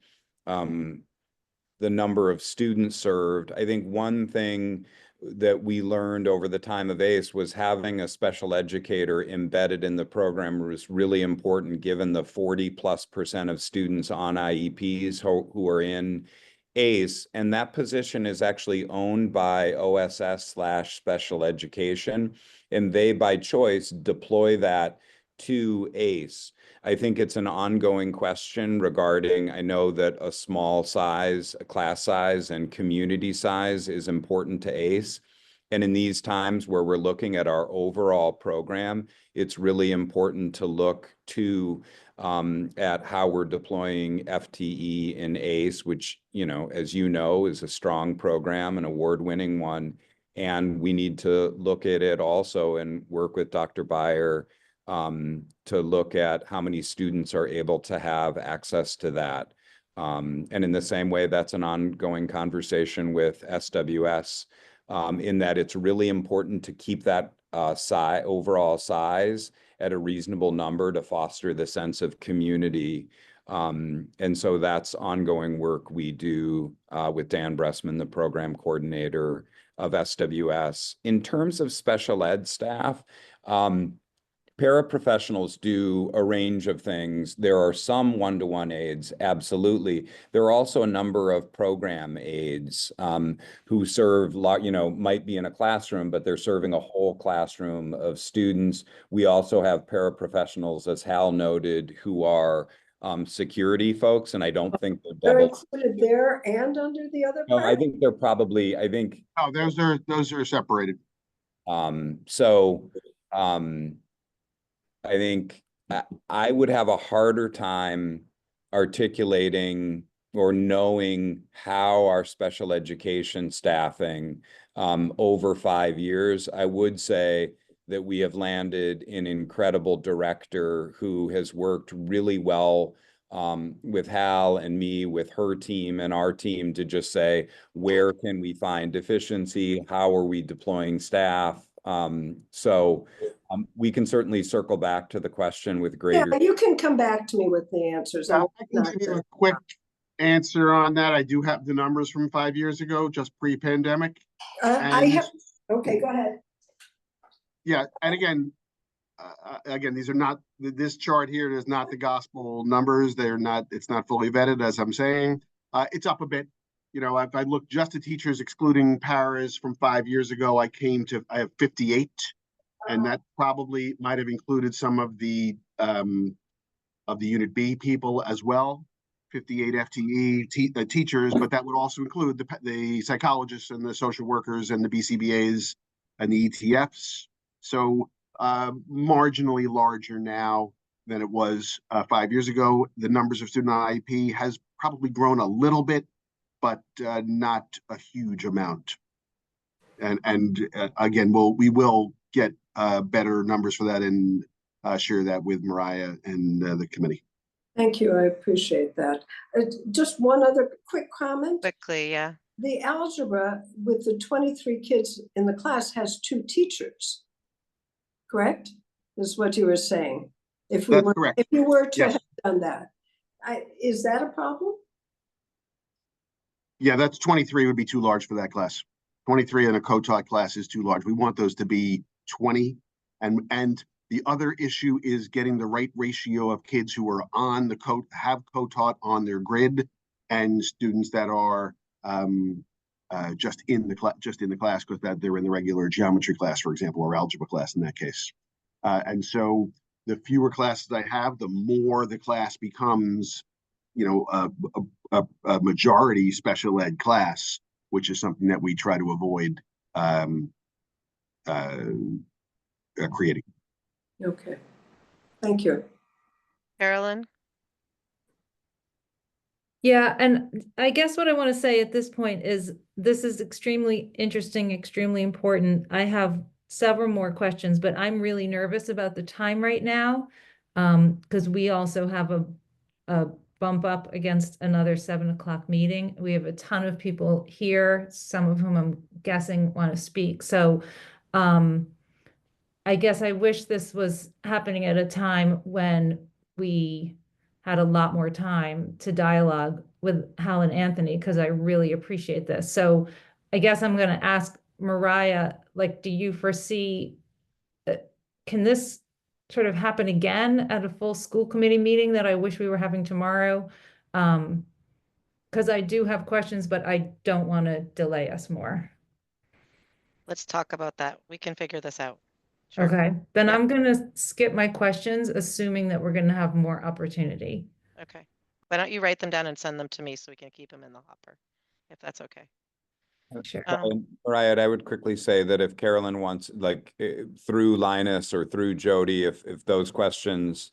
number of students served. I think one thing that we learned over the time of ACE was having a special educator embedded in the program was really important, given the 40+% of students on IEPs who are in ACE. And that position is actually owned by OSS/special education, and they, by choice, deploy that to ACE. I think it's an ongoing question regarding, I know that a small size, a class size and community size is important to ACE. And in these times where we're looking at our overall program, it's really important to look at how we're deploying FTE in ACE, which, as you know, is a strong program, an award-winning one. And we need to look at it also and work with Dr. Beyer to look at how many students are able to have access to that. And in the same way, that's an ongoing conversation with SWS, in that it's really important to keep that overall size at a reasonable number to foster the sense of community. And so that's ongoing work we do with Dan Bressman, the program coordinator of SWS. In terms of special ed staff, paraprofessionals do a range of things. There are some one-to-one aides, absolutely. There are also a number of program aides who serve, might be in a classroom, but they're serving a whole classroom of students. We also have paraprofessionals, as Hal noted, who are security folks, and I don't think they're They're double. included there and under the other No, part? I think they're probably, Oh, those are separated. I think I would have a harder time articulating or knowing how our special education staffing over 5 years. I would say that we have landed an incredible director who has worked really well with Hal and me, with her team and our team, to just say, where can we find deficiency? How are we deploying staff? We can certainly circle back to the question with greater. Yeah, you can come back to me with the answers. I can give you a quick answer on that. I do have the numbers from 5 years ago, just pre-pandemic. I have, okay, go ahead. Yeah, and again, these are not, this chart here is not the gospel numbers. It's not fully vetted, as I'm saying. It's up a bit. If I look just at teachers excluding paras from 5 years ago, I have 58. And that probably might have included some of the Unit B people as well, 58 FTE teachers, but that would also include the psychologists and the social workers and the BCBAs and the ETFs. So marginally larger now than it was 5 years ago. The numbers of student IEP has probably grown a little bit, but not a huge amount. And again, we will get better numbers for that and share that with Mariah and the committee. Thank you. I appreciate that. Just one other quick comment. Quickly, yeah. The algebra with the 23 kids in the class has 2 teachers. Correct? This is what you were saying. If you were to have done that, is that a problem? Yeah, that's 23 would be too large for that class. 23 in a co-taught class is too large. We want those to be 20. And the other issue is getting the right ratio of kids who are on the have co-taught on their grid, and students that are just in the class because that they're in the regular geometry class, for example, or algebra class in that case. And so the fewer classes I have, the more the class becomes, a majority special ed class, which is something that we try to avoid creating. Okay, thank you. Carolyn? Yeah, and I guess what I want to say at this point is this is extremely interesting, extremely important. I have several more questions, but I'm really nervous about the time right now because we also have a bump up against another 7 o'clock meeting. We have a ton of people here, some of whom I'm guessing want to speak. So I guess I wish this was happening at a time when we had a lot more time to dialogue with Hal and Anthony, because I really appreciate this. So I guess I'm going to ask Mariah, like, do you foresee, can this sort of happen again at a full school committee meeting that I wish we were having tomorrow? Because I do have questions, but I don't want to delay us more. Let's talk about that. We can figure this out. Sure. Okay, then Yeah. I'm gonna skip my questions, assuming that we're gonna have more opportunity. Okay. Why don't you write them down and send them to me so we can keep them in the hopper, if that's okay. Sure. Mariah, I would quickly say that if Carolyn wants, like, through Linus or through Jody, if those questions,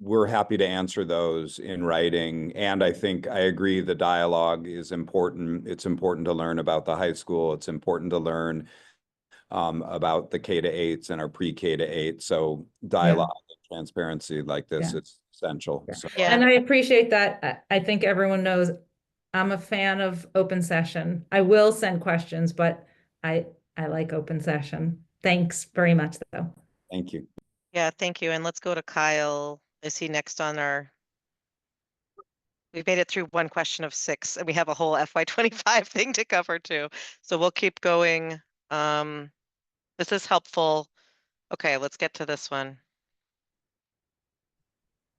we're happy to answer those in writing. And I think I agree the dialogue is important. It's important to learn about the high school. It's important to learn about the K-8s and our pre-K to 8. So dialogue and transparency like this Yeah. is essential. Yeah. So Yeah. And I appreciate that. I think everyone knows I'm a fan of open session. I will send questions, but I like open session. Thanks very much, though. thank you. Yeah, thank you. And let's go to Kyle. Is he next on our? We've made it through one question of 6, and we have a whole FY25 thing to cover too. So we'll keep going. This is helpful. Okay, let's get to this one.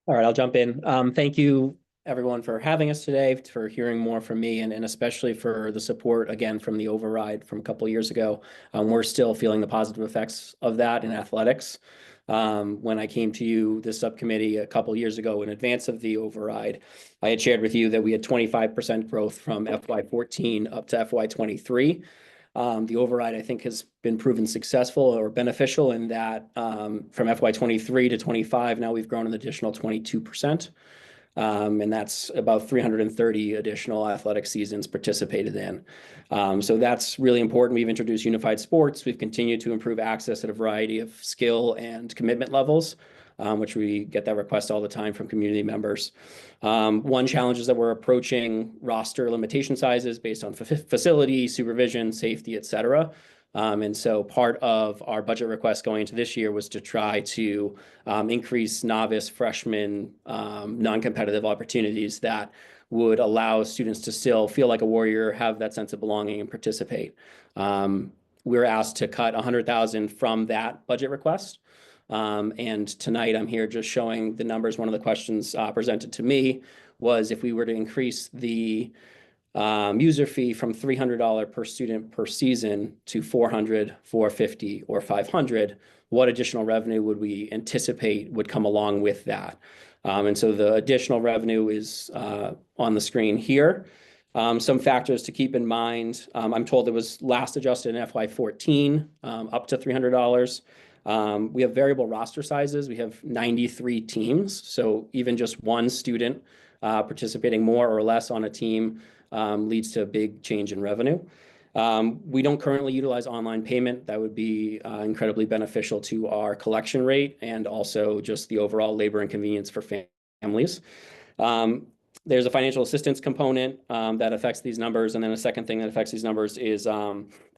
All right, I'll jump in. Thank you, everyone, for having us today, for hearing more from me, and especially for the support, again, from the override from a couple of years ago. We're still feeling the positive effects of that in athletics. When I came to you, this subcommittee, a couple of years ago in advance of the override, I had shared with you that we had 25% growth from FY14 up to FY23. The override, I think, has been proven successful or beneficial in that from FY23 to 25, now we've grown an additional 22%. And that's about 330 additional athletic seasons participated in. So that's really important. We've introduced unified sports. We've continued to improve access at a variety of skill and commitment levels, which we get that request all the time from community members. One challenge is that we're approaching roster limitation sizes based on facility, supervision, safety, et cetera. And so part of our budget request going into this year was to try to increase novice, freshman, non-competitive opportunities that would allow students to still feel like a warrior, have that sense of belonging, and participate. We're asked to cut 100,000 from that budget request. And tonight I'm here just showing the numbers. One of the questions presented to me was if we were to increase the user fee from $300 per student per season to $400, $450, or $500, what additional revenue would we anticipate would come along with that? And so the additional revenue is on the screen here. Some factors to keep in mind. I'm told it was last adjusted in FY14 up to $300. We have variable roster sizes. We have 93 teams. So even just one student participating more or less on a team leads to a big change in revenue. We don't currently utilize online payment. That would be incredibly beneficial to our collection rate and also just the overall labor and convenience for families. There's a financial assistance component that affects these numbers. And then a second thing that affects these numbers is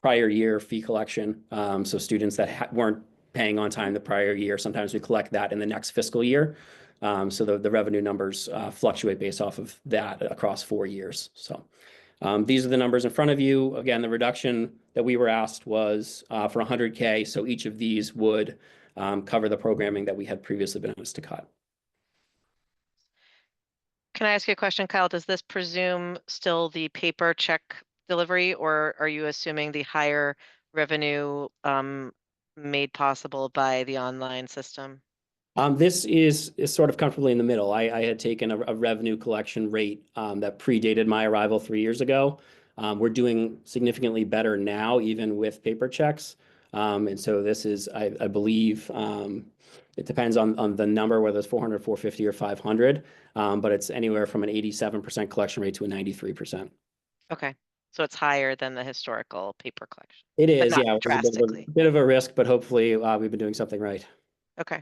prior year fee collection. So students that weren't paying on time the prior year, sometimes we collect that in the next fiscal year. So the revenue numbers fluctuate based off of that across 4 years. So these are the numbers in front of you. Again, the reduction that we were asked was for 100K. So each of these would cover the programming that we had previously been asked to cut. Can I ask you a question, Kyle? Does this presume still the paper check delivery, or are you assuming the higher revenue made possible by the online system? This is sort of comfortably in the middle. I had taken a revenue collection rate that predated my arrival 3 years ago. We're doing significantly better now, even with paper checks. And so this is, I believe, it depends on the number, whether it's 400, 450, or 500, but it's anywhere from an 87% collection rate to a 93%. Okay, so it's higher than the historical paper collection. It but is, not yeah. It was drastically. a bit of a risk, but hopefully we've been doing something right. Okay.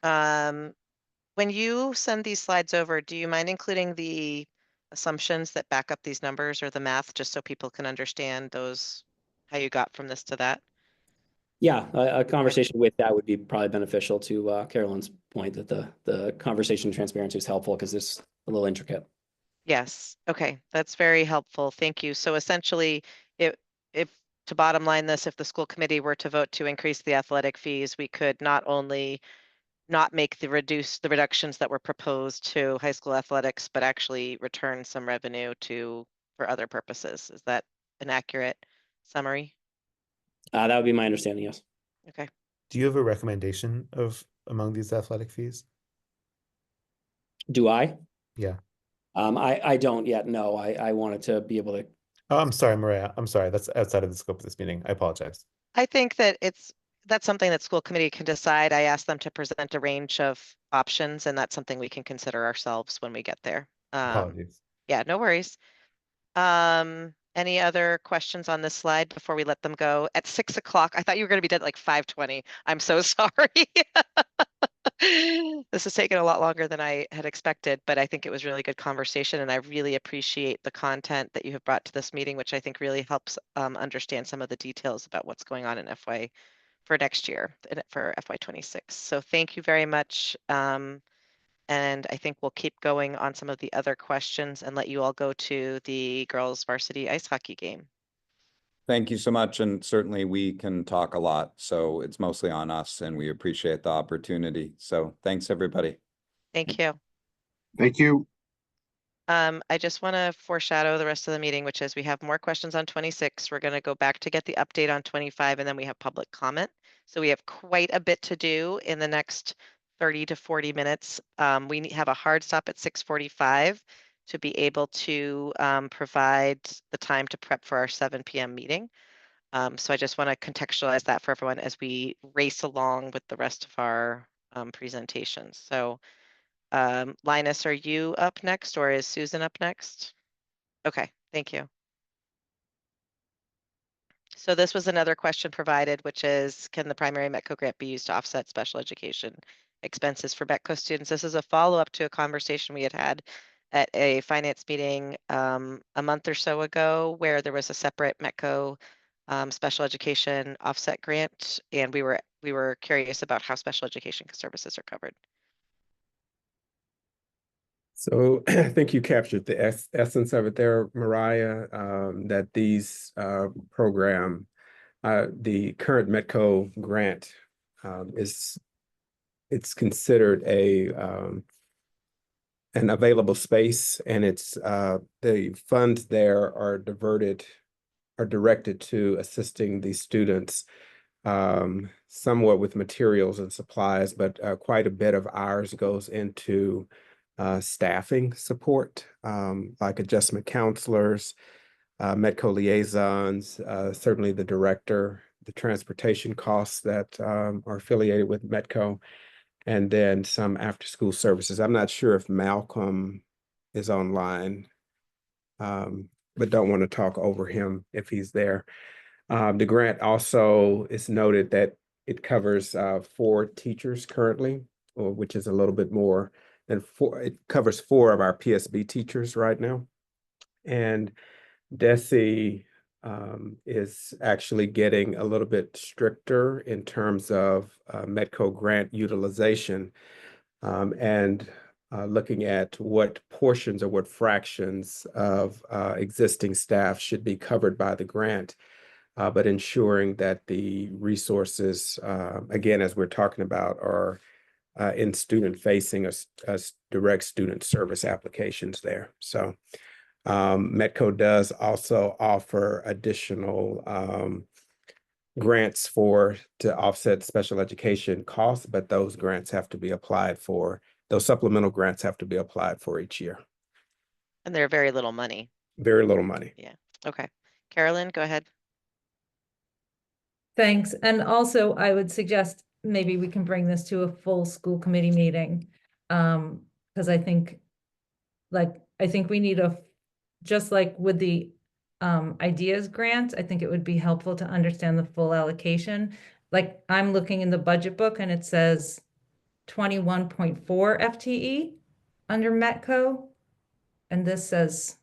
When you send these slides over, do you mind including the assumptions that back up these numbers or the math, just so people can understand those, how you got from this to that? Yeah, a conversation with that would be probably beneficial to Carolyn's point that the conversation transparency is helpful because it's a little intricate. Yes, okay, that's very helpful. Thank you. So essentially, if to bottom line this, if the school committee were to vote to increase the athletic fees, we could not only not make the reductions that were proposed to high school athletics, but actually return some revenue for other purposes. Is that an accurate summary? That would be my understanding, yes. Okay. Do you have a recommendation of among these athletic fees? Do I? Yeah. I don't yet know. I wanted to be able to. Oh, I'm sorry, Maria. I'm sorry. That's outside of the scope of this meeting. I apologize. I think that that's something that school committee can decide. I asked them to present a range of options, and that's something we can consider ourselves when we get there. Apologies. Yeah, no worries. Any other questions on this slide before we let them go? At 6 o'clock, I thought you were going to be dead at like 5:20. I'm so sorry. This has taken a lot longer than I had expected, but I think it was really good conversation, and I really appreciate the content that you have brought to this meeting, which I think really helps understand some of the details about what's going on in FY for next year, for FY26. So thank you very much. And I think we'll keep going on some of the other questions and let you all go to the girls varsity ice hockey game. Thank you so much. And certainly we can talk a lot. So it's mostly on us and we appreciate the opportunity. So thanks, everybody. Thank you. Thank you. I just want to foreshadow the rest of the meeting, which is we have more questions on 26. We're going to go back to get the update on 25, and then we have public comment. So we have quite a bit to do in the next 30 to 40 minutes. We have a hard stop at 6:45 to be able to provide the time to prep for our 7 p.m. meeting. So I just want to contextualize that for everyone as we race along with the rest of our presentations. So Linus, are you up next or is Susan up next? Okay, thank you. So this was another question provided, which is, can the primary METCO grant be used to offset special education expenses for METCO students? This is a follow-up to a conversation we had at a finance meeting a month or so ago, where there was a separate METCO special education offset grant, and we were curious about how special education services are covered. So I think you captured the essence of it there, Mariah, that these program, the current METCO grant it's considered an available space, and it's the funds there are directed to assisting the students somewhat with materials and supplies, but quite a bit of ours goes into staffing support, like adjustment counselors, METCO liaisons, certainly the director, the transportation costs that are affiliated with METCO, and then some after-school services. I'm not sure if Malcolm is online, but don't want to talk over him if he's there. The grant also is noted that it covers 4 teachers currently, which is a little bit more than 4. It covers 4 of our PSB teachers right now. And DESE is actually getting a little bit stricter in terms of METCO grant utilization, and looking at what portions or what fractions of existing staff should be covered by the grant. But ensuring that the resources, again, as we're talking about, are in student-facing as direct student service applications there. So METCO does also offer additional grants to offset special education costs, but those grants have to be applied for. Those supplemental grants have to be applied for each year. And they're very little money. Very little money. Yeah. Okay. Carolyn, go ahead. Thanks. And also I would suggest maybe we can bring this to a full school committee meeting. Because I think we need just like with the ideas grant, I think it would be helpful to understand the full allocation. Like I'm looking in the budget book and it says 21.4 FTE under METCO. And this says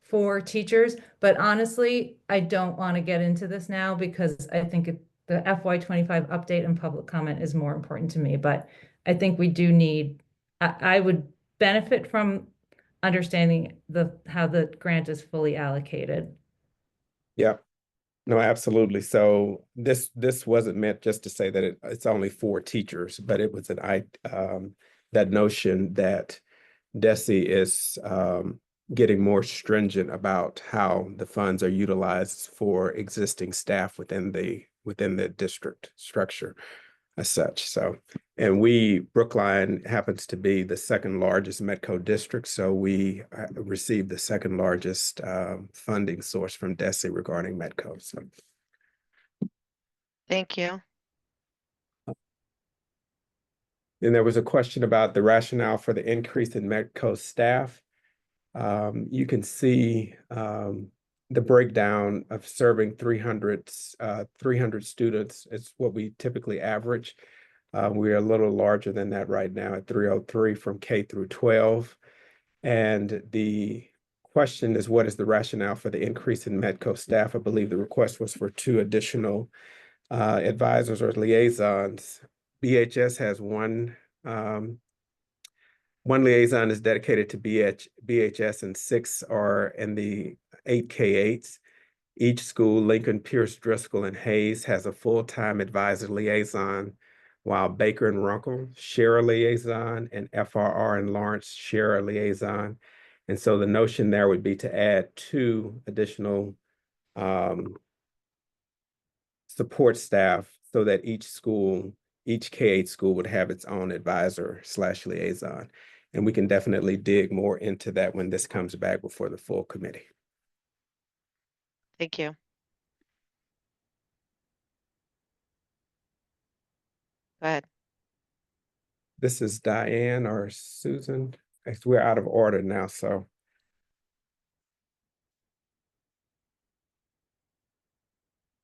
4 teachers, but honestly, I don't want to get into this now because I think the FY25 update and public comment is more important to me, but I think we do need, I would benefit from understanding how the grant is fully allocated. Yeah, no, absolutely. So this wasn't meant just to say that it's only 4 teachers, but it was that notion that DESE is getting more stringent about how the funds are utilized for existing staff within the district structure as such. So, and Brookline happens to be the second largest Metco district, so we received the second largest funding source from DESE regarding Metco. So, Thank you. and there was a question about the rationale for the increase in Metco staff. You can see the breakdown of serving 300 students. It's what we typically average. We're a little larger than that right now at 303 from K through 12. And the question is, what is the rationale for the increase in Metco staff? I believe the request was for 2 additional advisors or liaisons. BHS has one liaison is dedicated to BHS, and 6 are in the 8K8s. Each school, Lincoln, Pierce, Driscoll, and Hayes, has a full-time advisor liaison, while Baker and Runkle share a liaison, and FRR and Lawrence share a liaison. And so the notion there would be to add 2 additional support staff so that each K8 school would have its own advisor/liaison. And we can definitely dig more into that when this comes back before the full committee. Thank you. Go ahead. This is Diane or Susan. We're out of order now, so.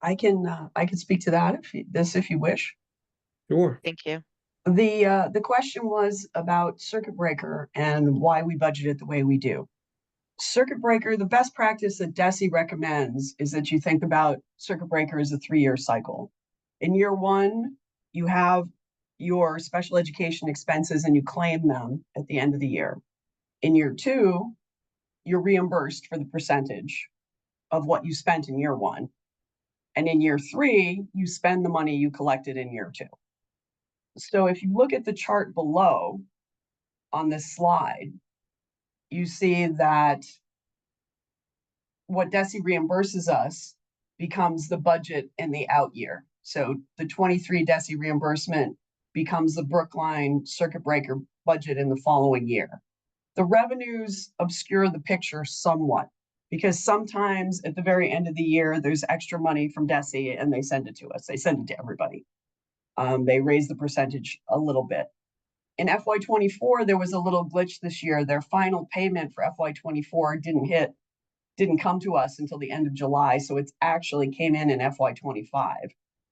I can speak to that if you wish. Sure. Thank you. The question was about circuit breaker and why we budget it the way we do. Circuit breaker, the best practice that DESE recommends is that you think about circuit breaker as a 3-year cycle. In year 1, you have your special education expenses and you claim them at the end of the year. In year 2, you're reimbursed for the percentage of what you spent in year 1. And in year 3, you spend the money you collected in year 2. So if you look at the chart below on this slide, you see that what DESE reimburses us becomes the budget in the out year. So the 23 DESE reimbursement becomes the Brookline circuit breaker budget in the following year. The revenues obscure the picture somewhat, because sometimes at the very end of the year, there's extra money from DESE and they send it to us. They send it to everybody. They raise the percentage a little bit. In FY24, there was a little glitch this year. Their final payment for FY24 didn't come to us until the end of July. So it actually came in FY25.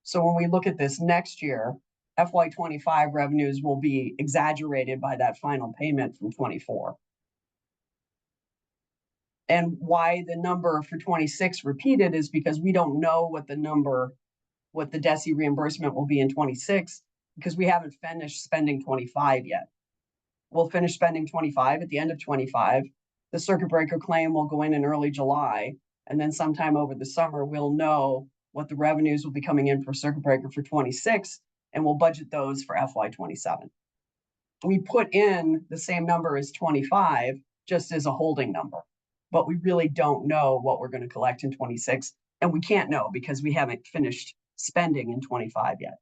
So when we look at this next year, FY25 revenues will be exaggerated by that final payment from 24. And why the number for 26 repeated is because we don't know what the DESE reimbursement will be in 26, because we haven't finished spending 25 yet. We'll finish spending 25 at the end of 25. The circuit breaker claim will go in early July, and then sometime over the summer, we'll know what the revenues will be coming in for circuit breaker for 26, and we'll budget those for FY27. We put in the same number as 25, just as a holding number, but we really don't know what we're going to collect in 26, and we can't know because we haven't finished spending in 25 yet.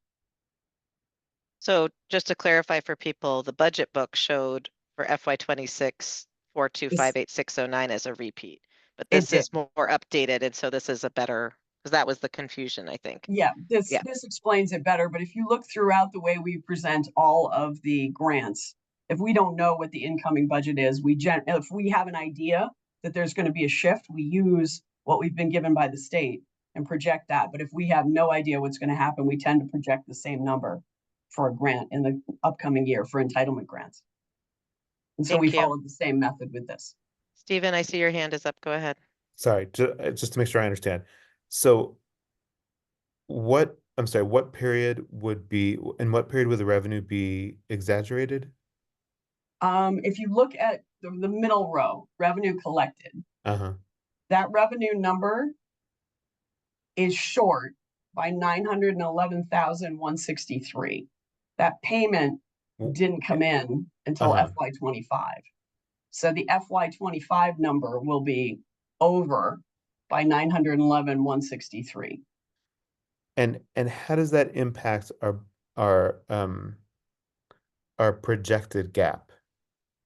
So just to clarify for people, the budget book showed for FY26 4258609 as a repeat, but this is more updated, and so this is a better, because that was the confusion, I think. Yeah, this explains it better. But if you look throughout the way we present all of the grants, if we don't know what the incoming budget is, if we have an idea that there's going to be a shift, we use what we've been given by the state and project that. But if we have no idea what's going to happen, we tend to project the same number for a grant in the upcoming year for entitlement grants. And so we followed the same method with this. Stephen, I see your hand is up. Go ahead. Sorry, just to make sure I understand. So what I'm sorry, what period would be, in what period would the revenue be exaggerated? If you look at the middle row, revenue collected, Uh-huh. that revenue number is short by 911,163. That payment didn't come in until Uh-huh. FY 25. So the FY 25 number will be over by 911,163. And how does that impact our our projected gap?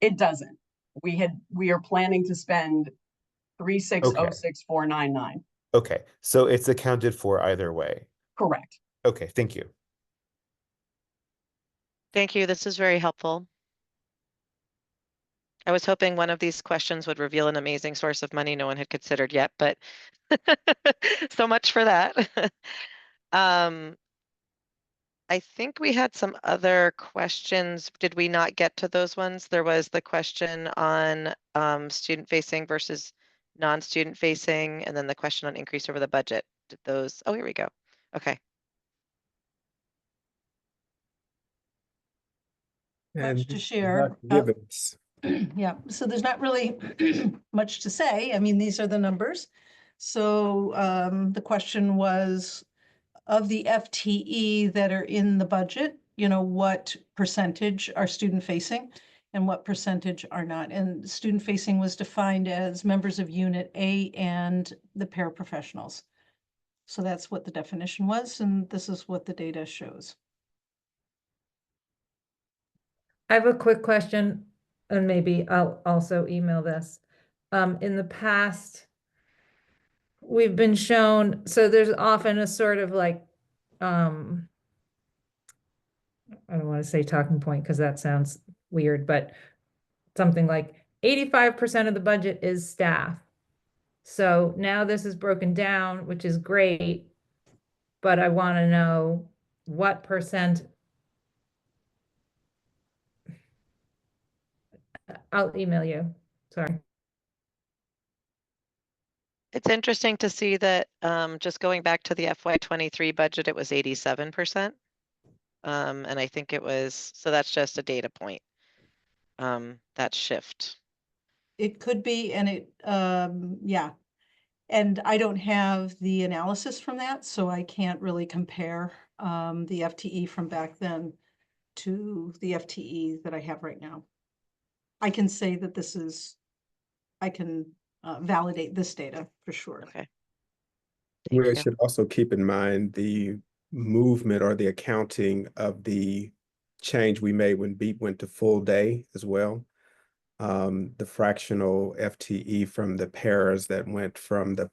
It doesn't. We are planning to spend 3606499. Okay, so it's accounted for either way. Correct. Okay, thank you. Thank you. This is very helpful. I was hoping one of these questions would reveal an amazing source of money no one had considered yet, but so much for that. I think we had some other questions. Did we not get to those ones? There was the question on student facing versus non-student facing, and then the question on increase over the budget. Did those? Oh, here we go. Okay. Much to And share. Dr. Gibbons. Yeah, so there's not really much to say. I mean, these are the numbers. So the question was, of the FTE that are in the budget, you know, what percentage are student facing and what percentage are not? And student facing was defined as members of Unit A and the paraprofessionals. So that's what the definition was, and this is what the data shows. I have a quick question, and maybe I'll also email this. In the past, we've been shown, so there's often a sort of like, I don't want to say talking point because that sounds weird, but something like 85% of the budget is staff. So now this is broken down, which is great, but I want to know what percent. I'll email you. Sorry. It's interesting to see that just going back to the FY 23 budget, it was 87%. And I think it was, so that's just a data point. That shift. It could be, and it, yeah. And I don't have the analysis from that, so I can't really compare the FTE from back then to the FTE that I have right now. I can say that this is, I can validate this data for sure. Okay. We you. should also keep in mind the movement or the accounting of the change we made when BEEP went to full day as well. The fractional FTE from the pairs that went from the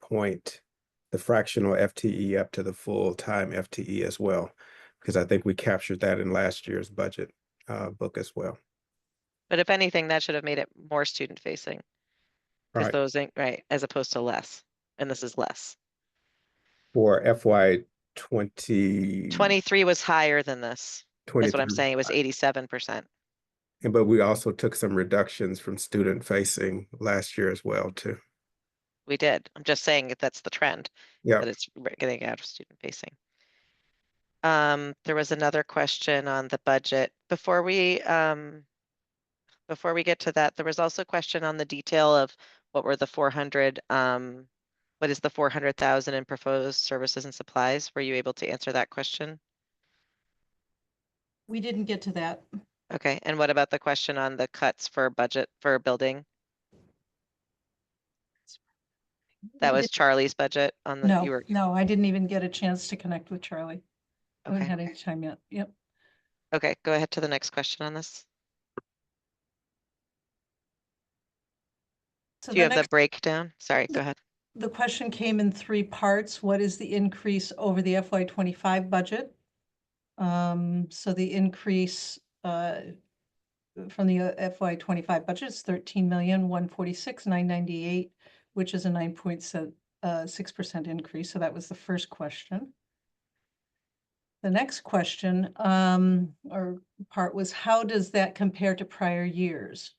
fractional FTE up to the full-time FTE as well, because I think we captured that in last year's budget book as well. But if anything, that should have made it more student facing. Because Right. those ain't right, as opposed to less. And this is less. For FY 23. 23 was higher than this. That's what I'm saying. It was 87%. But we also took some reductions from student facing last year as well, too. We did. I'm just saying that that's the trend. Yeah. That it's getting out of student facing. There was another question on the budget. Before we get to that, there was also a question on the detail of what were the 400, what is the 400,000 in proposed services and supplies? Were you able to answer that question? We didn't get to that. Okay, and what about the question on the cuts for budget for building? That was Charlie's budget on the, No, no, I didn't even get a chance to connect with Charlie. I haven't Okay. had any time yet. Yep. Okay, go ahead to the next question on this. So Do you have the breakdown? Sorry, go ahead. The question came in three parts. What is the increase over the FY 25 budget? So the increase from the FY 25 budget is 13,146,998, which is a 9.6% increase. So that was the first question. The next question or part was, how does that compare to prior years?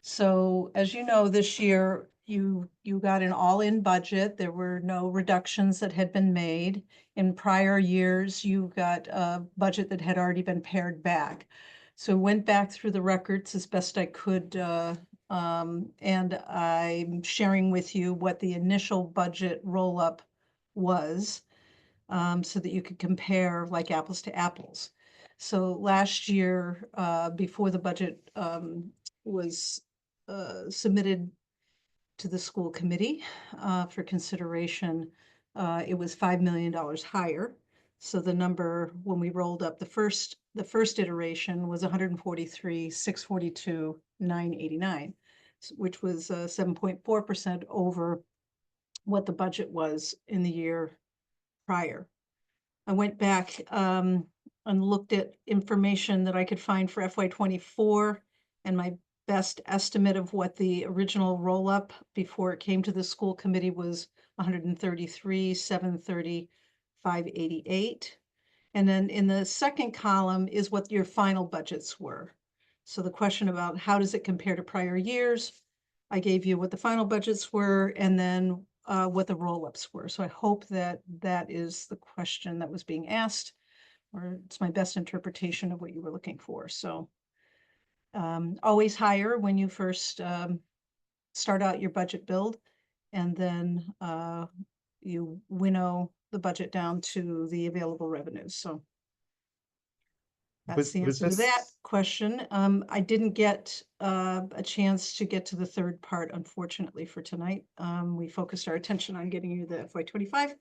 So as you know, this year, you got an all-in budget. There were no reductions that had been made. In prior years, you got a budget that had already been pared back. So went back through the records as best I could, and I'm sharing with you what the initial budget roll-up was, so that you could compare like apples to apples. So last year, before the budget was submitted to the school committee for consideration, it was $5 million higher. So the number, when we rolled up the first iteration, was 143,642,989, which was 7.4% over what the budget was in the year prior. I went back and looked at information that I could find for FY24, and my best estimate of what the original roll-up before it came to the school committee was 133,730,588. And then in the second column is what your final budgets were. So the question about how does it compare to prior years, I gave you what the final budgets were, and then what the roll-ups were. So I hope that that is the question that was being asked, or it's my best interpretation of what you were looking for. So always higher when you first start out your budget build, and then you winnow the budget down to the available revenues. So that's the answer to that question. I didn't get a chance to get to the third part, unfortunately, for tonight. We focused our attention on getting you the FY25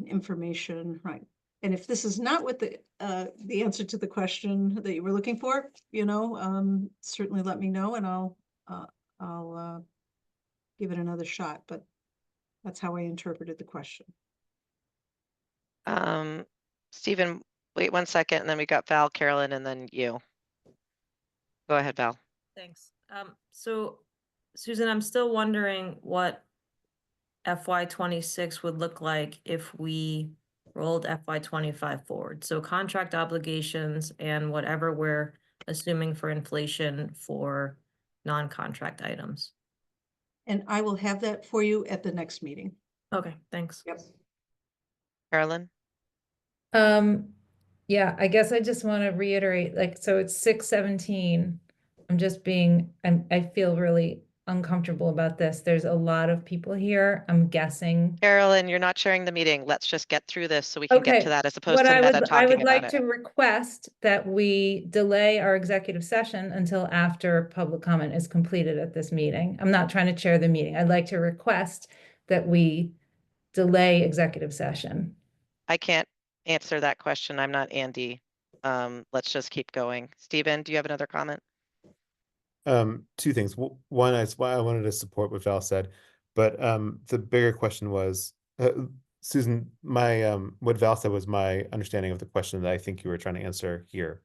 information, right? And if this is not what the answer to the question that you were looking for, certainly let me know, and I'll give it another shot. But that's how I interpreted the question. Stephen, wait 1 second, and then we got Val, Carolyn, and then you. Go ahead, Val. Thanks. So Susan, I'm still wondering what FY26 would look like if we rolled FY25 forward. So contract obligations and whatever we're assuming for inflation for non-contract items. And I will have that for you at the next meeting. Okay, thanks. Yep. Carolyn? Yeah, I guess I just want to reiterate, like, so it's 6:17. I feel really uncomfortable about this. There's a lot of people here. I'm guessing. Carolyn, you're not sharing the meeting. Let's just get through this so we can get Okay. to that as opposed What to I meta would talking like about to it. request that we delay our executive session until after public comment is completed at this meeting. I'm not trying to chair the meeting. I'd like to request that we delay executive session. I can't answer that question. I'm not Andy. Let's just keep going. Stephen, do you have another comment? Two things. One is why I wanted to support what Val said, but the bigger question was, Susan, my what Val said was my understanding of the question that I think you were trying to answer here.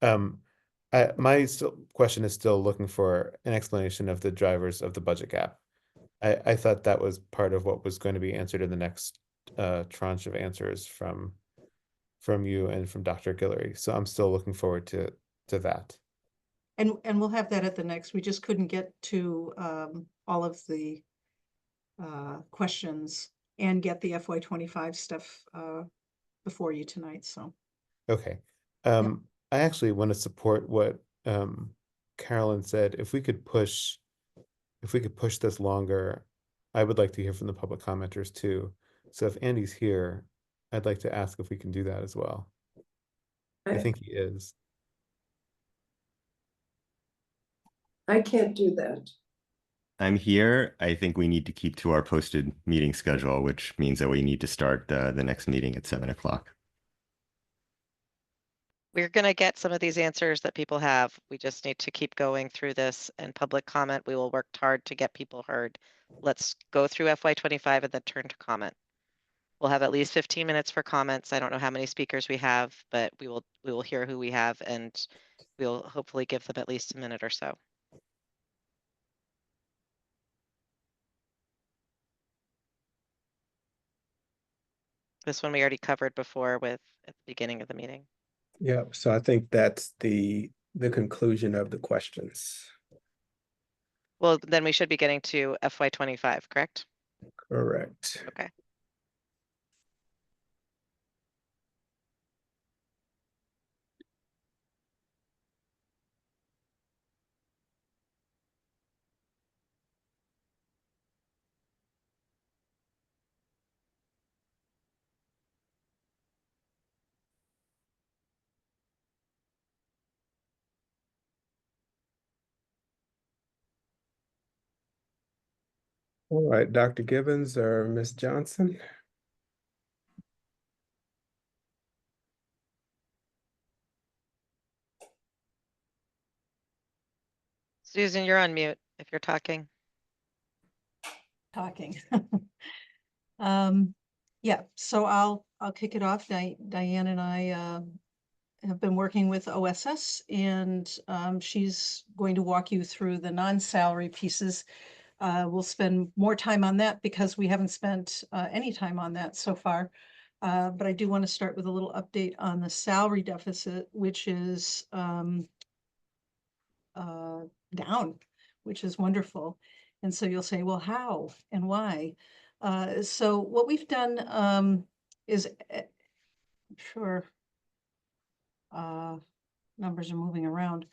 My question is still looking for an explanation of the drivers of the budget gap. I thought that was part of what was going to be answered in the next tranche of answers from you and from Dr. Guillory. So I'm still looking forward to that. And we'll have that at the next. We just couldn't get to all of the questions and get the FY25 stuff before you tonight. So okay. I actually want to support what Carolyn said. If we could push this longer, I would like to hear from the public commenters too. So if Andy's here, I'd like to ask if we can do that as well. I think he is. I can't do that. I'm here. I think we need to keep to our posted meeting schedule, which means that we need to start the next meeting at 7 o'clock. We're going to get some of these answers that people have. We just need to keep going through this and public comment. We will work hard to get people heard. Let's go through FY25 and then turn to comment. We'll have at least 15 minutes for comments. I don't know how many speakers we have, but we will hear who we have, and we'll hopefully give them at least a minute or so. This one we already covered before at the beginning of the meeting. Yeah, so I think that's the conclusion of the questions. Well, then we should be getting to FY25, correct? Correct. Okay. All right, Dr. Gibbons or Ms. Johnson? Susan, you're on mute if you're talking. Talking. Yeah, so I'll kick it off. Diane and I have been working with OSS, and she's going to walk you through the non-salary pieces. We'll spend more time on that because we haven't spent any time on that so far. But I do want to start with a little update on the salary deficit, which is down, which is wonderful. And so you'll say, well, how and why? So what we've done is, sure, numbers are moving around.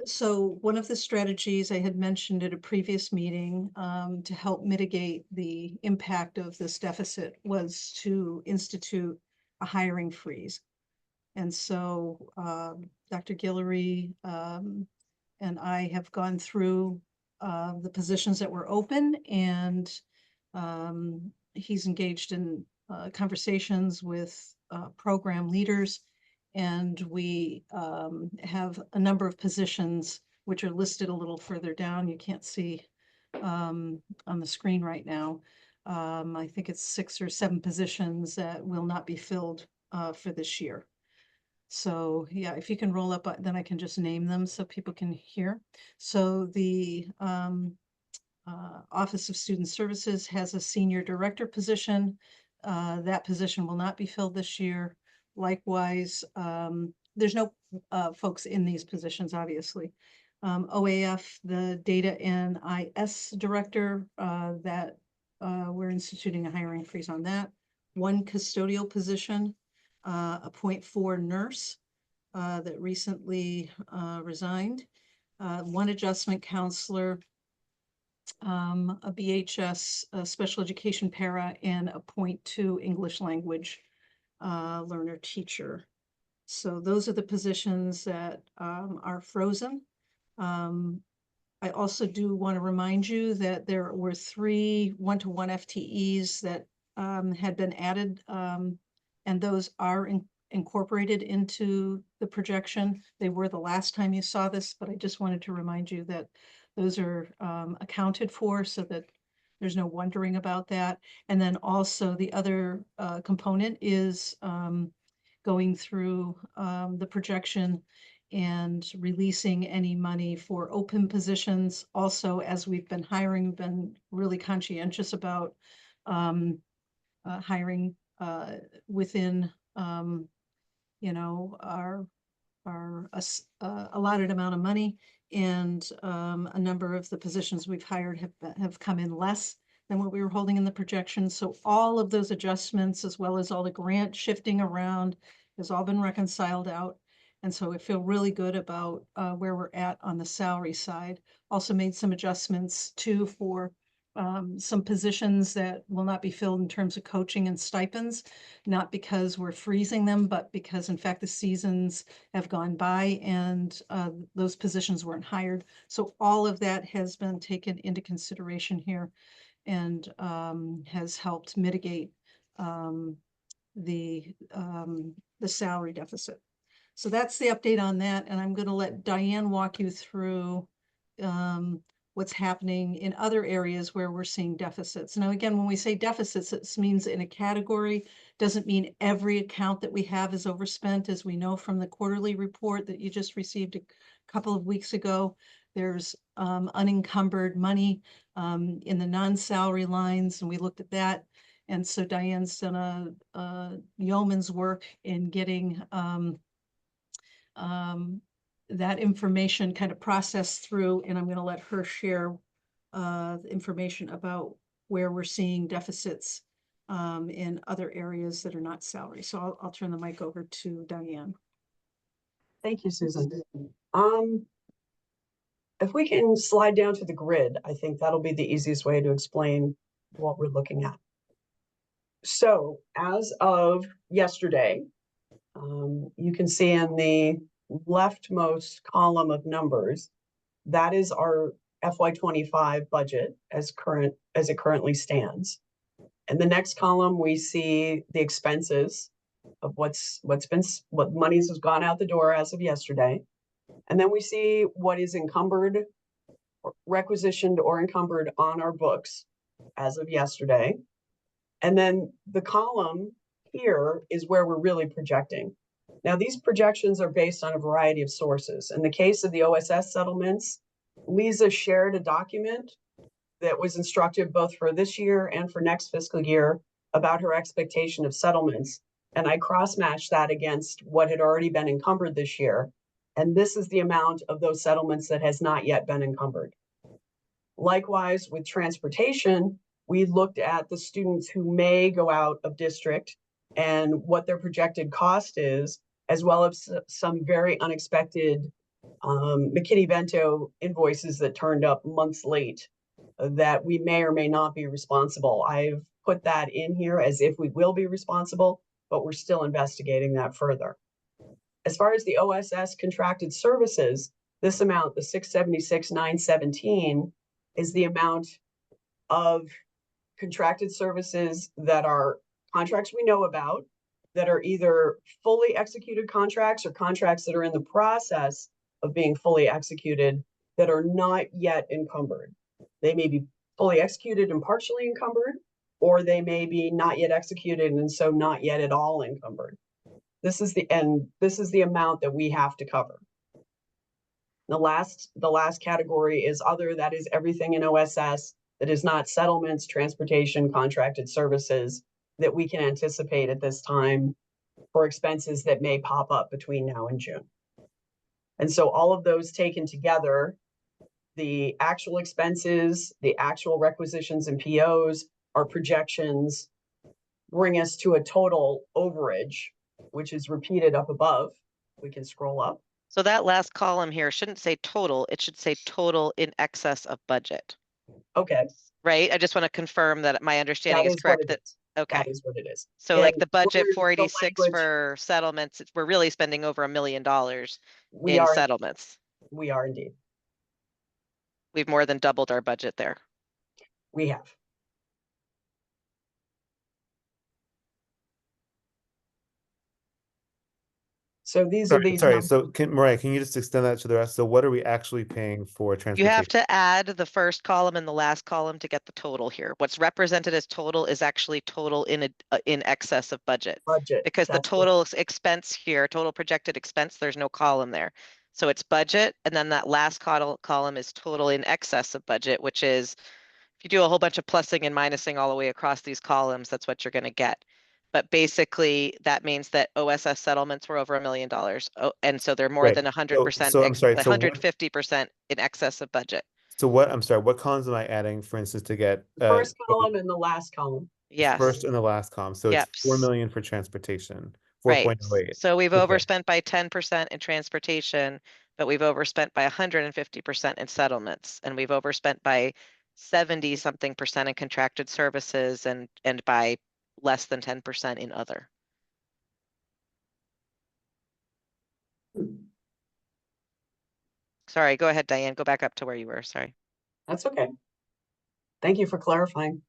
So one of the strategies I had mentioned at a previous meeting to help mitigate the impact of this deficit was to institute a hiring freeze. And so Dr. Guillory and I have gone through the positions that were open, and he's engaged in conversations with program leaders, and we have a number of positions which are listed a little further down. You can't see on the screen right now. I think it's 6 or 7 positions that will not be filled for this year. So yeah, if you can roll up, then I can just name them so people can hear. So the Office of Student Services has a senior director position. That position will not be filled this year. Likewise, there's no folks in these positions, obviously. OAF, the data and IS director, that we're instituting a hiring freeze on that. 1 custodial position, a .4 nurse that recently resigned, 1 adjustment counselor, a BHS, a special education para, and a .2 English language learner teacher. So those are the positions that are frozen. I also do want to remind you that there were 3 1-to-1 FTEs that had been added, and those are incorporated into the projection. They were the last time you saw this, but I just wanted to remind you that those are accounted for so that there's no wondering about that. And then also the other component is going through the projection and releasing any money for open positions. Also, as we've been hiring, been really conscientious about hiring within, you know, our allotted amount of money, and a number of the positions we've hired have come in less than what we were holding in the projection. So all of those adjustments, as well as all the grant shifting around, has all been reconciled out. And so I feel really good about where we're at on the salary side. Also made some adjustments too for some positions that will not be filled in terms of coaching and stipends, not because we're freezing them, but because in fact the seasons have gone by and those positions weren't hired. So all of that has been taken into consideration here and has helped mitigate the salary deficit. So that's the update on that, and I'm going to let Diane walk you through what's happening in other areas where we're seeing deficits. Now, again, when we say deficits, it means in a category, doesn't mean every account that we have is overspent. As we know from the quarterly report that you just received a couple of weeks ago, there's unencumbered money in the non-salary lines, and we looked at that. And so Diane's done a yeoman's work in getting that information kind of processed through, and I'm going to let her share the information about where we're seeing deficits in other areas that are not salary. So I'll turn the mic over to Diane. Thank you, Susan. If we can slide down to the grid, I think that'll be the easiest way to explain what we're looking at. So as of yesterday, you can see in the leftmost column of numbers, that is our FY25 budget as it currently stands. In the next column, we see the expenses of what monies has gone out the door as of yesterday. And then we see what is encumbered, or requisitioned or encumbered on our books as of yesterday. And then the column here is where we're really projecting. Now, these projections are based on a variety of sources. In the case of the OSS settlements, Lisa shared a document that was instructive both for this year and for next fiscal year about her expectation of settlements. And I cross-matched that against what had already been encumbered this year. And this is the amount of those settlements that has not yet been encumbered. Likewise, with transportation, we looked at the students who may go out of district and what their projected cost is, as well as some very unexpected McKinney-Vento invoices that turned up months late that we may or may not be responsible. I've put that in here as if we will be responsible, but we're still investigating that further. As far as the OSS contracted services, this amount, the $676,917, is the amount of contracted services that are contracts we know about, that are either fully executed contracts or contracts that are in the process of being fully executed that are not yet encumbered. They may be fully executed and partially encumbered, or they may be not yet executed and so not yet at all encumbered. This is the amount that we have to cover. The last category is other, that is everything in OSS that is not settlements, transportation, contracted services that we can anticipate at this time for expenses that may pop up between now and June. And so all of those taken together, the actual expenses, the actual requisitions and POs, our projections bring us to a total overage, which is repeated up above. We can scroll up. So that last column here shouldn't say total, it should say total in excess of budget. Okay. Right? I just want to confirm that my understanding is correct. Okay. That is what it is. So And like the budget the 486 language, for settlements, we're really spending over $1 million we in are settlements. We are indeed. We've more than doubled our budget there. We have. So these are these. Sorry. So Mariah, can you just extend that to the rest? So what are we actually paying for You transportation? have to add the first column and the last column to get the total here. What's represented as total is actually total in excess of budget. Because the total expense here, total projected expense, there's no column there. So it's budget, and then that last column is total in excess of budget, which is, if you do a whole bunch of plussing and minusing all the way across these columns, that's what you're going to get. But basically, that means that OSS settlements were over $1 million. Oh, and so they're more than 100%, So I'm sorry, so 150% in excess of budget. So what columns am I adding, for instance, to get First column and the last column. Yes. First and the last column. So Yep. it's 4 million for transportation. Right. 4.08. So we've Okay. overspent by 10% in transportation, but we've overspent by 150% in settlements, and we've overspent by 70-something% in contracted services and by less than 10% in other. Sorry, go ahead, Diane. Go back up to where you were. Sorry. That's okay. Thank you for clarifying.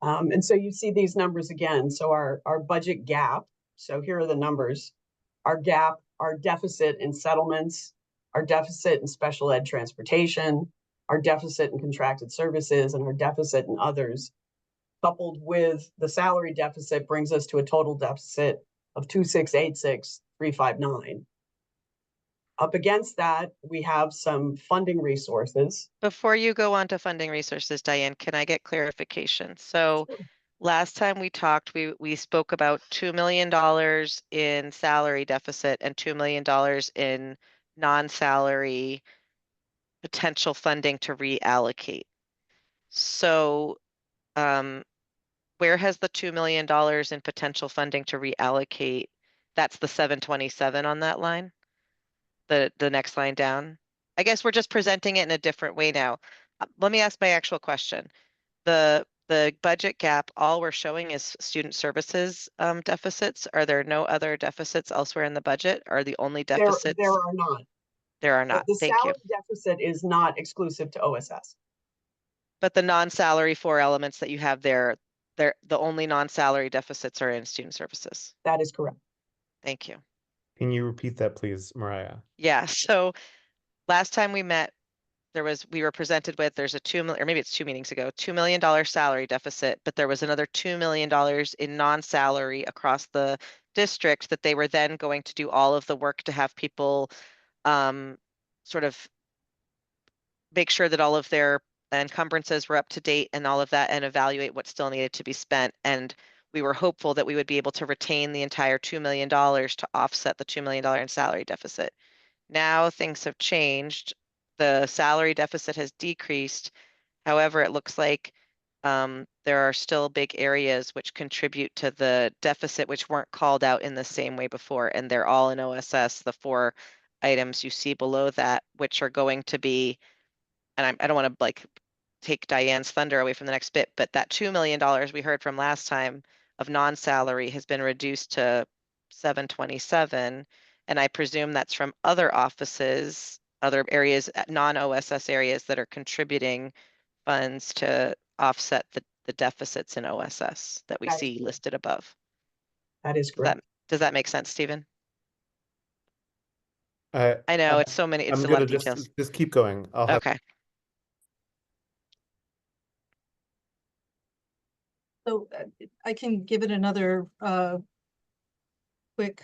And so you see these numbers again. So our budget gap. So here are the numbers. Our gap, our deficit in settlements, our deficit in special ed transportation, our deficit in contracted services, and our deficit in others, coupled with the salary deficit, brings us to a total deficit of 2,686,359. Up against that, we have some funding resources. Before you go on to funding resources, Diane, can I get clarification? So Sure. Last time we talked, we spoke about $2 million in salary deficit and $2 million in non-salary potential funding to reallocate. So, where has the $2 million in potential funding to reallocate? That's the 727 on that line, the next line down. I guess we're just presenting it in a different way now. Let me ask my actual question. The budget gap, all we're showing is student services deficits. Are there no other deficits elsewhere in the budget? Are the only deficits? There are not. There are not. The Thank you. salary deficit is not exclusive to OSS. But the non-salary 4 elements that you have there, the only non-salary deficits are in student services. That is correct. Thank you. Can you repeat that, please, Mariah? Yeah, so last time we met, we were presented with, there's a or maybe it's 2 meetings ago, $2 million salary deficit, but there was another $2 million in non-salary across the district that they were then going to do all of the work to have people sort of make sure that all of their encumbrances were up to date and all of that, and evaluate what still needed to be spent. And we were hopeful that we would be able to retain the entire $2 million to offset the $2 million in salary deficit. Now things have changed. The salary deficit has decreased. However, it looks like there are still big areas which contribute to the deficit, which weren't called out in the same way before. And they're all in OSS, the 4 items you see below that, which are going to be, and I don't want to like take Diane's thunder away from the next bit, but that $2 million we heard from last time of non-salary has been reduced to 727. And I presume that's from other offices, other areas, non-OSS areas that are contributing funds to offset the deficits in OSS that we see listed above. That is correct. Does that make sense, Stephen? I know it's so many, it's I'm a lot gonna of details. just keep going. I'll have Okay. So I can give it another quick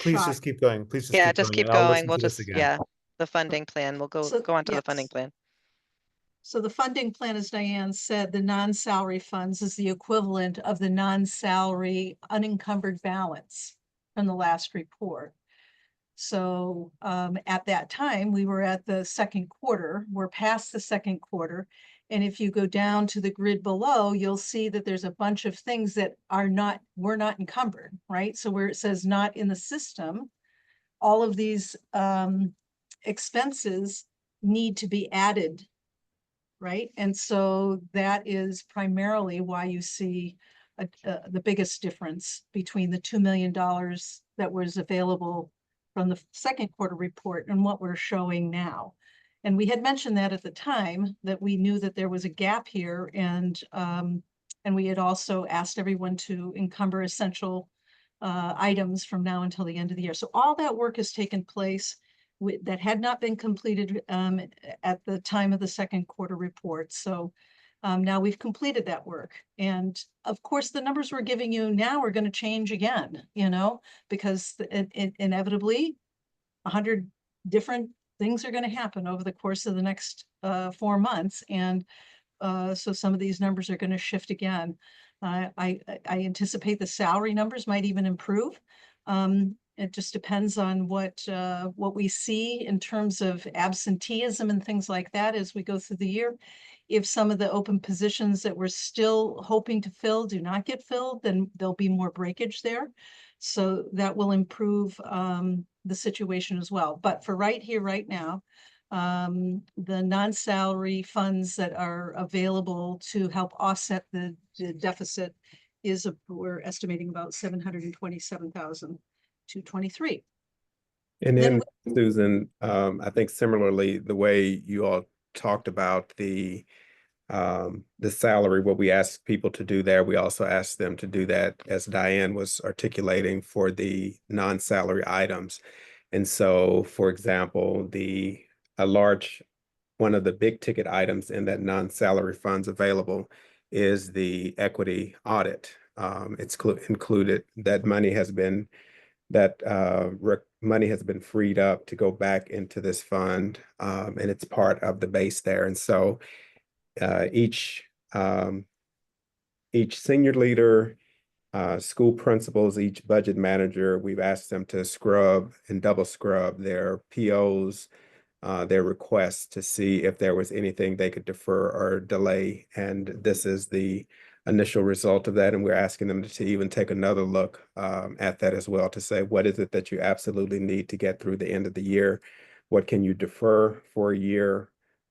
please shot. just keep going. Please just Yeah, keep just going. keep and I'll going. listen We'll to this just, again. yeah, the funding plan. We'll go on to the funding Yes. plan. So the funding plan, as Diane said, the non-salary funds is the equivalent of the non-salary unencumbered balance from the last report. So at that time, we were at the second quarter. We're past the second quarter. And if you go down to the grid below, you'll see that there's a bunch of things that were not encumbered, right? So where it says not in the system, all of these expenses need to be added, right? And so that is primarily why you see the biggest difference between the $2 million that was available from the second quarter report and what we're showing now. And we had mentioned that at the time, that we knew that there was a gap here, and we had also asked everyone to encumber essential items from now until the end of the year. So all that work has taken place that had not been completed at the time of the second quarter report. So now we've completed that work. And of course, the numbers we're giving you now are going to change again, because inevitably 100 different things are going to happen over the course of the next 4 months. And so some of these numbers are going to shift again. I anticipate the salary numbers might even improve. It just depends on what we see in terms of absenteeism and things like that as we go through the year. If some of the open positions that we're still hoping to fill do not get filled, then there'll be more breakage there. So that will improve the situation as well. But for right here, right now, the non-salary funds that are available to help offset the deficit we're estimating about 727,223. And then Susan, I think similarly, the way you all talked about the salary, what we asked people to do there, we also asked them to do that, as Diane was articulating, for the non-salary items. And so, for example, one of the big ticket items in that non-salary funds available is the equity audit. It's included. That money has been freed up to go back into this fund, and it's part of the base there. And so each senior leader School principals, each budget manager, we've asked them to scrub and double scrub their POs, their requests to see if there was anything they could defer or delay. And this is the initial result of that. And we're asking them to even take another look at that as well, to say, what is it that you absolutely need to get through the end of the year? What can you defer for a year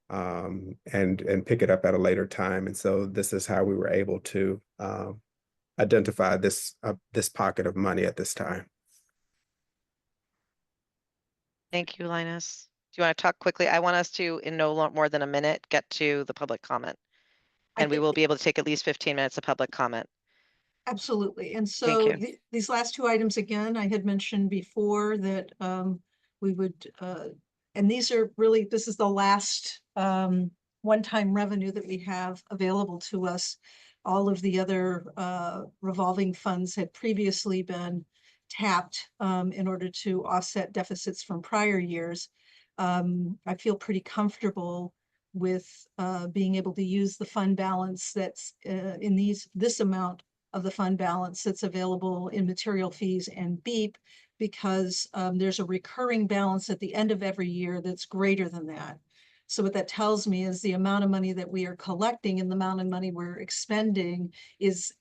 and pick it up at a later time? And so this is how we were able to identify this pocket of money at this time. Thank you, Linus. Do you want to talk quickly? I want us to, in no more than a minute, get to the public comment. And we will be able to take at least 15 minutes of public comment. Absolutely. And Thank so you. these last two items, again, I had mentioned before that we would, and these are really, this is the last one-time revenue that we have available to us. All of the other revolving funds had previously been tapped in order to offset deficits from prior years. I feel pretty comfortable with being able to use the fund balance that's in this amount of the fund balance that's available in material fees and BEEP, because there's a recurring balance at the end of every year that's greater than that. So what that tells me is the amount of money that we are collecting and the amount of money we're expending is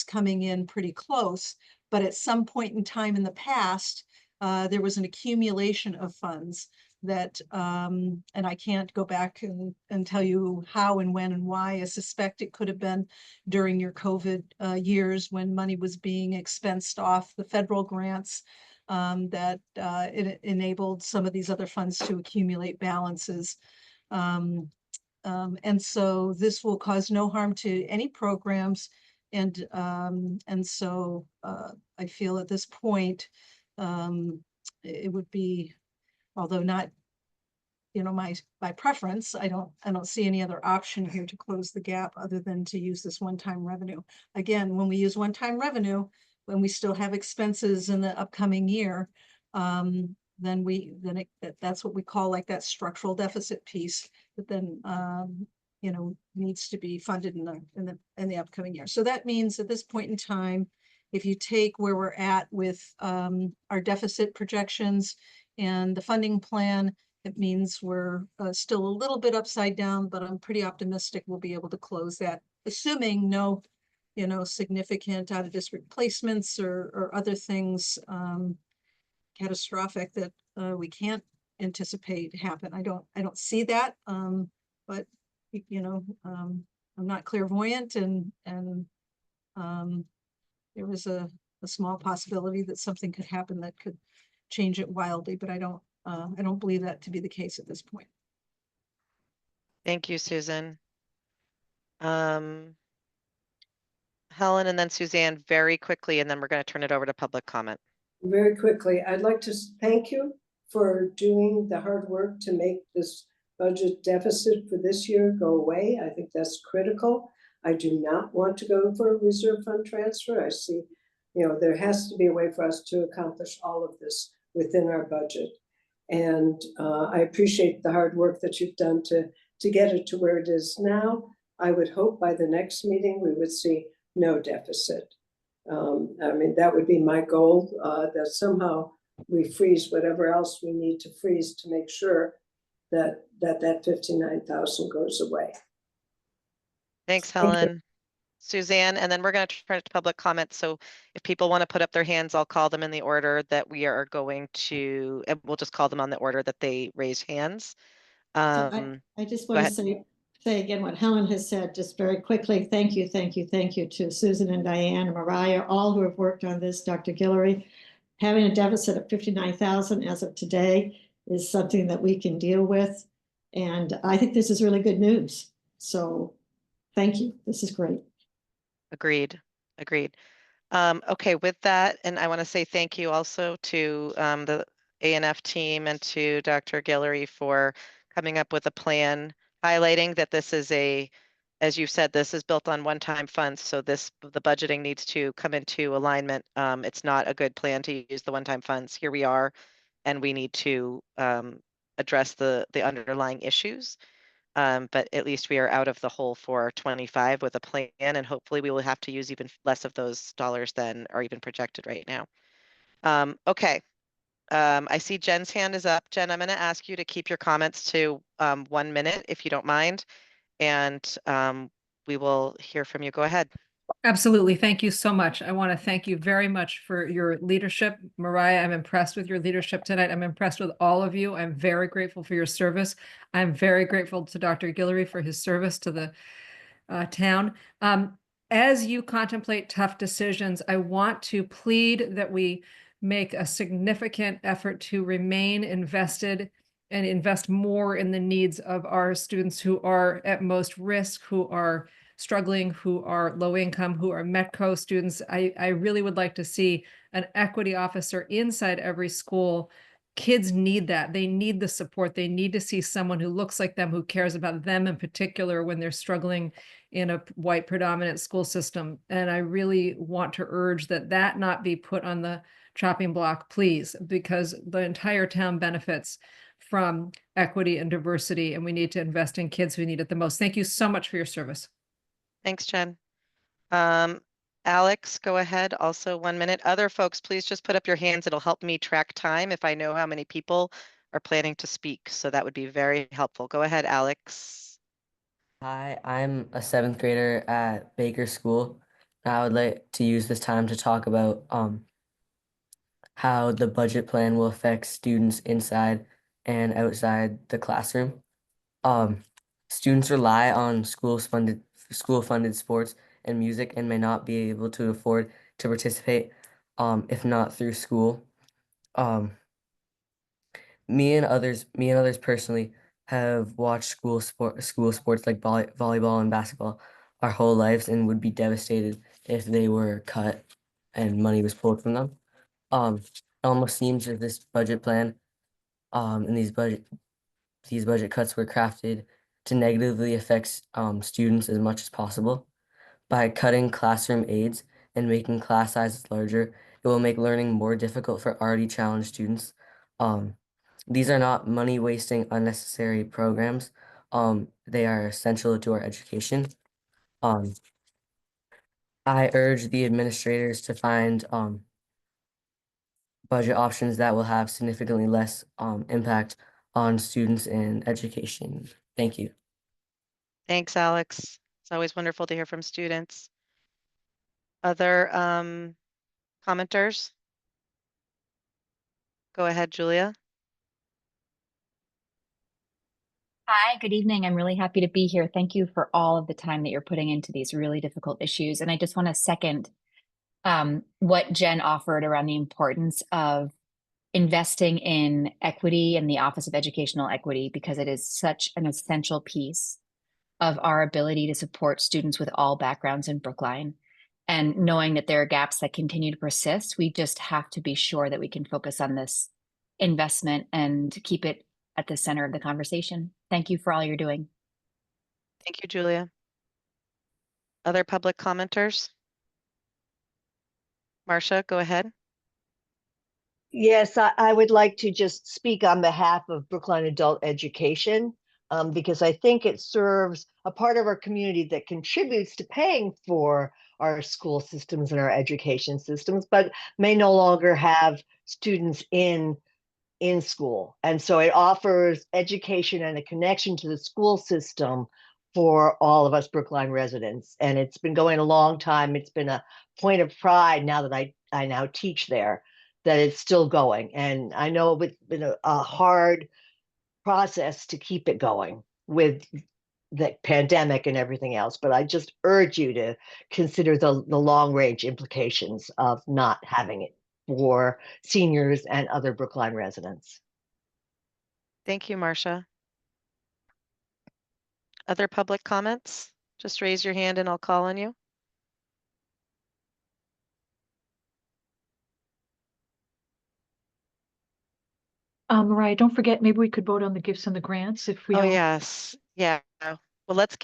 coming in pretty close. But at some point in time in the past, there was an accumulation of funds that, and I can't go back and tell you how and when and why. I suspect it could have been during your COVID years when money was being expensed off the federal grants, that it enabled some of these other funds to accumulate balances. And so this will cause no harm to any programs. And so I feel at this point, it would be, although not, you know, my preference, I don't see any other option here to close the gap other than to use this one-time revenue. Again, when we use one-time revenue, when we still have expenses in the upcoming year, then that's what we call like that structural deficit piece that then you know, needs to be funded in the upcoming year. So that means at this point in time, if you take where we're at with our deficit projections and the funding plan, it means we're still a little bit upside down, but I'm pretty optimistic we'll be able to close that, assuming no, you know, significant out of district placements or other things catastrophic that we can't anticipate happen. I don't see that, but you know, I'm not clairvoyant, and there was a small possibility that something could happen that could change it wildly, but I don't believe that to be the case at this point. Thank you, Susan. Helen and then Suzanne very quickly, and then we're going to turn it over to public comment. Very quickly, I'd like to thank you for doing the hard work to make this budget deficit for this year go away. I think that's critical. I do not want to go for a reserve fund transfer. I see, you know, there has to be a way for us to accomplish all of this within our budget. And I appreciate the hard work that you've done to get it to where it is now. I would hope by the next meeting we would see no deficit. I mean, that would be my goal, that somehow we freeze whatever else we need to freeze to make sure that 59,000 goes away. Thanks, Helen. Suzanne, and then we're going to turn it to public comment. So if people want to put up their hands, I'll call them in the order that we are going to, and we'll just call them on the order that they raise hands. I just want to say again what Helen has said, just very quickly. Thank you to Susan and Diane and Mariah, all who have worked on this. Dr. Guillory, having a deficit of 59,000 as of today is something that we can deal with. And I think this is really good news. So thank you. This is great. Agreed. Okay, with that, and I want to say thank you also to the A&F team and to Dr. Guillory for coming up with a plan, highlighting that this is as you said, this is built on one-time funds. So the budgeting needs to come into alignment. It's not a good plan to use the one-time funds. Here we are, and we need to address the underlying issues. But at least we are out of the hole for 25 with a plan, and hopefully we will have to use even less of those dollars than are even projected right now. Okay. I see Jen's hand is up. Jen, I'm going to ask you to keep your comments to 1 minute if you don't mind, and we will hear from you. Go ahead. Absolutely. Thank you so much. I want to thank you very much for your leadership. Mariah, I'm impressed with your leadership tonight. I'm impressed with all of you. I'm very grateful for your service. I'm very grateful to Dr. Guillory for his service to the town. As you contemplate tough decisions, I want to plead that we make a significant effort to remain invested and invest more in the needs of our students who are at most risk, who are struggling, who are low income, who are METCO students. I really would like to see an equity officer inside every school. Kids need that. They need the support. They need to see someone who looks like them, who cares about them in particular when they're struggling in a white predominant school system. And I really want to urge that that not be put on the chopping block, please, because the entire town benefits from equity and diversity, and we need to invest in kids who need it the most. Thank you so much for your service. Thanks, Jen. Alex, go ahead. Also 1 minute. Other folks, please just put up your hands. It'll help me track time if I know how many people are planning to speak. So that would be very helpful. Go ahead, Alex. Hi, I'm a 7th grader at Baker School. I would like to use this time to talk about how the budget plan will affect students inside and outside the classroom. Students rely on school-funded sports and music and may not be able to afford to participate if not through school. Me and others personally have watched school sports like volleyball and basketball our whole lives and would be devastated if they were cut and money was pulled from them. It almost seems that this budget plan and these budget cuts were crafted to negatively affect students as much as possible. By cutting classroom aids and making class sizes larger, it will make learning more difficult for already challenged students. These are not money-wasting, unnecessary programs. They are essential to our education. I urge the administrators to find budget options that will have significantly less impact on students and education. Thank you. Thanks, Alex. It's always wonderful to hear from students. Other commenters? Go ahead, Julia. Hi, good evening. I'm really happy to be here. Thank you for all of the time that you're putting into these really difficult issues. And I just want to second what Jen offered around the importance of investing in equity and the Office of Educational Equity, because it is such an essential piece of our ability to support students with all backgrounds in Brookline. And knowing that there are gaps that continue to persist, we just have to be sure that we can focus on this investment and keep it at the center of the conversation. Thank you for all you're doing. Thank you, Julia. Other public commenters? Marcia, go ahead. Yes, I would like to just speak on behalf of Brookline Adult Education, because I think it serves a part of our community that contributes to paying for our school systems and our education systems, but may no longer have students in school. And so it offers education and a connection to the school system for all of us Brookline residents. And it's been going a long time. It's been a point of pride now that I now teach there, that it's still going. And I know it's been a hard process to keep it going with the pandemic and everything else, but I just urge you to consider the long range implications of not having it for seniors and other Brookline residents. Thank you, Marcia. Other public comments? Just raise your hand and I'll call on you. Mariah, don't forget, maybe we could vote on the gifts and the grants if we Oh, have. yes. Yeah. Well, let's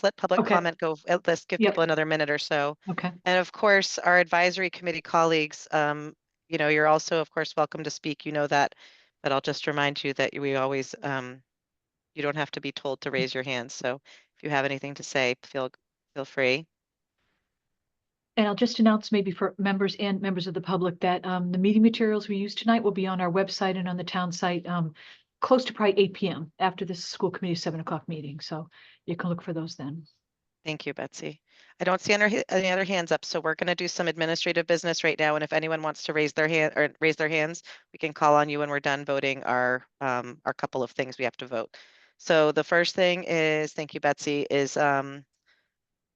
let public comment go. Let's give people another minute or so. Okay. And of course, our advisory committee colleagues, you're also, of course, welcome to speak. You know that, but I'll just remind you that we always, you don't have to be told to raise your hand. So if you have anything to say, feel free. And I'll just announce maybe for members and members of the public that the meeting materials we use tonight will be on our website and on the town site close to probably 8 p.m. after this school committee 7 o'clock meeting. So you can look for those then. Thank you, Betsy. I don't see any other hands up, so we're going to do some administrative business right now. And if anyone wants to raise their hand or raise their hands, we can call on you when we're done voting our couple of things we have to vote. So the first thing is, thank you, Betsy, is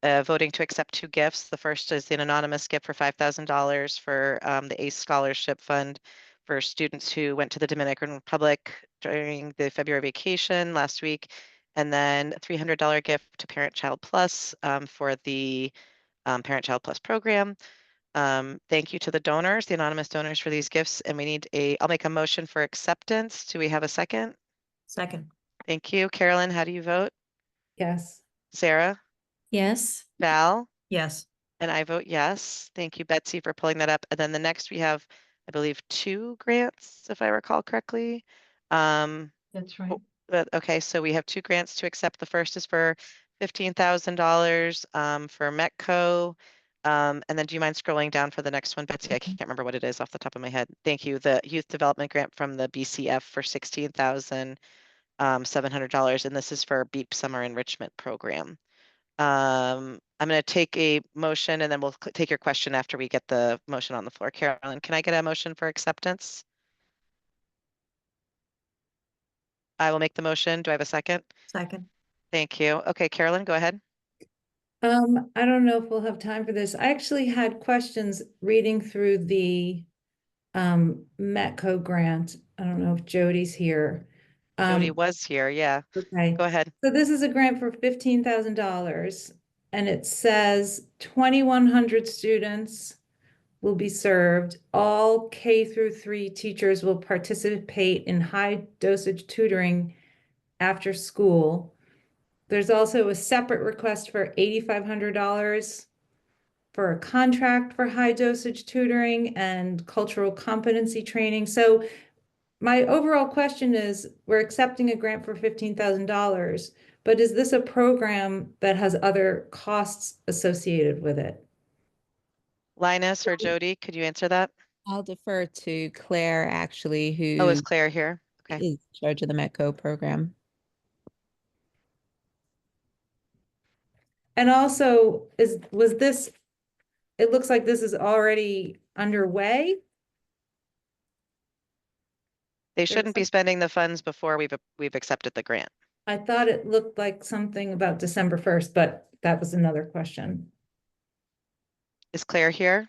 voting to accept 2 gifts. The first is an anonymous gift for $5,000 for the ACE Scholarship Fund for students who went to the Dominican Republic during the February vacation last week, and then a $300 gift to Parent Child Plus for the Parent Child Plus program. Thank you to the donors, the anonymous donors for these gifts, and we need I'll make a motion for acceptance. Do we have a second? Second. Thank you. Carolyn, how do you vote? Yes. Sarah? Yes. Val? Yes. And I vote yes. Thank you, Betsy, for pulling that up. And then the next we have, I believe, 2 grants, if I recall correctly. That's right. Okay, so we have 2 grants to accept. The first is for $15,000 for Metco. And then do you mind scrolling down for the next one, Betsy? I can't remember what it is off the top of my head. Thank you. The Youth Development Grant from the BCF for $16,700. And this is for BEEP Summer Enrichment Program. I'm going to take a motion and then we'll take your question after we get the motion on the floor. Carolyn, can I get a motion for acceptance? I will make the motion. Do I have a second? Second. Thank you. Okay, Carolyn, go ahead. I don't know if we'll have time for this. I actually had questions reading through the Metco grant. I don't know if Jody's here. Jody was here, yeah. Okay. Go ahead. So this is a grant for $15,000 and it says 2,100 students will be served. All K through 3 teachers will participate in high dosage tutoring after school. There's also a separate request for $8,500 for a contract for high dosage tutoring and cultural competency training. So my overall question is, we're accepting a grant for $15,000, but is this a program that has other costs associated with it? Linus or Jody, could you answer that? I'll defer to Claire, actually, who Oh, is Claire here? Okay. is in charge of the Metco program. And also, it looks like this is already underway. They shouldn't be spending the funds before we've accepted the grant. I thought it looked like something about December 1st, but that was another question. Is Claire here?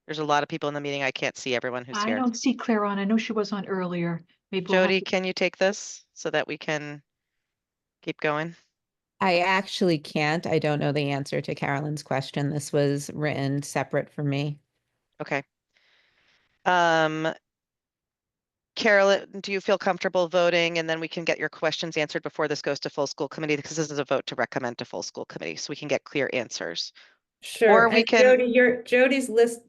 There's a lot of people in the meeting. I can't see everyone who's I here. don't see Claire on. I know she was on earlier. Maybe we'll have Jody, to- can you take this so that we can keep going? I actually can't. I don't know the answer to Carolyn's question. This was written separate for me. Okay. Carolyn, do you feel comfortable voting? And then we can get your questions answered before this goes to full school committee, because this is a vote to recommend to full school committee, so we can get clear answers. Sure. Or we And can. Jody,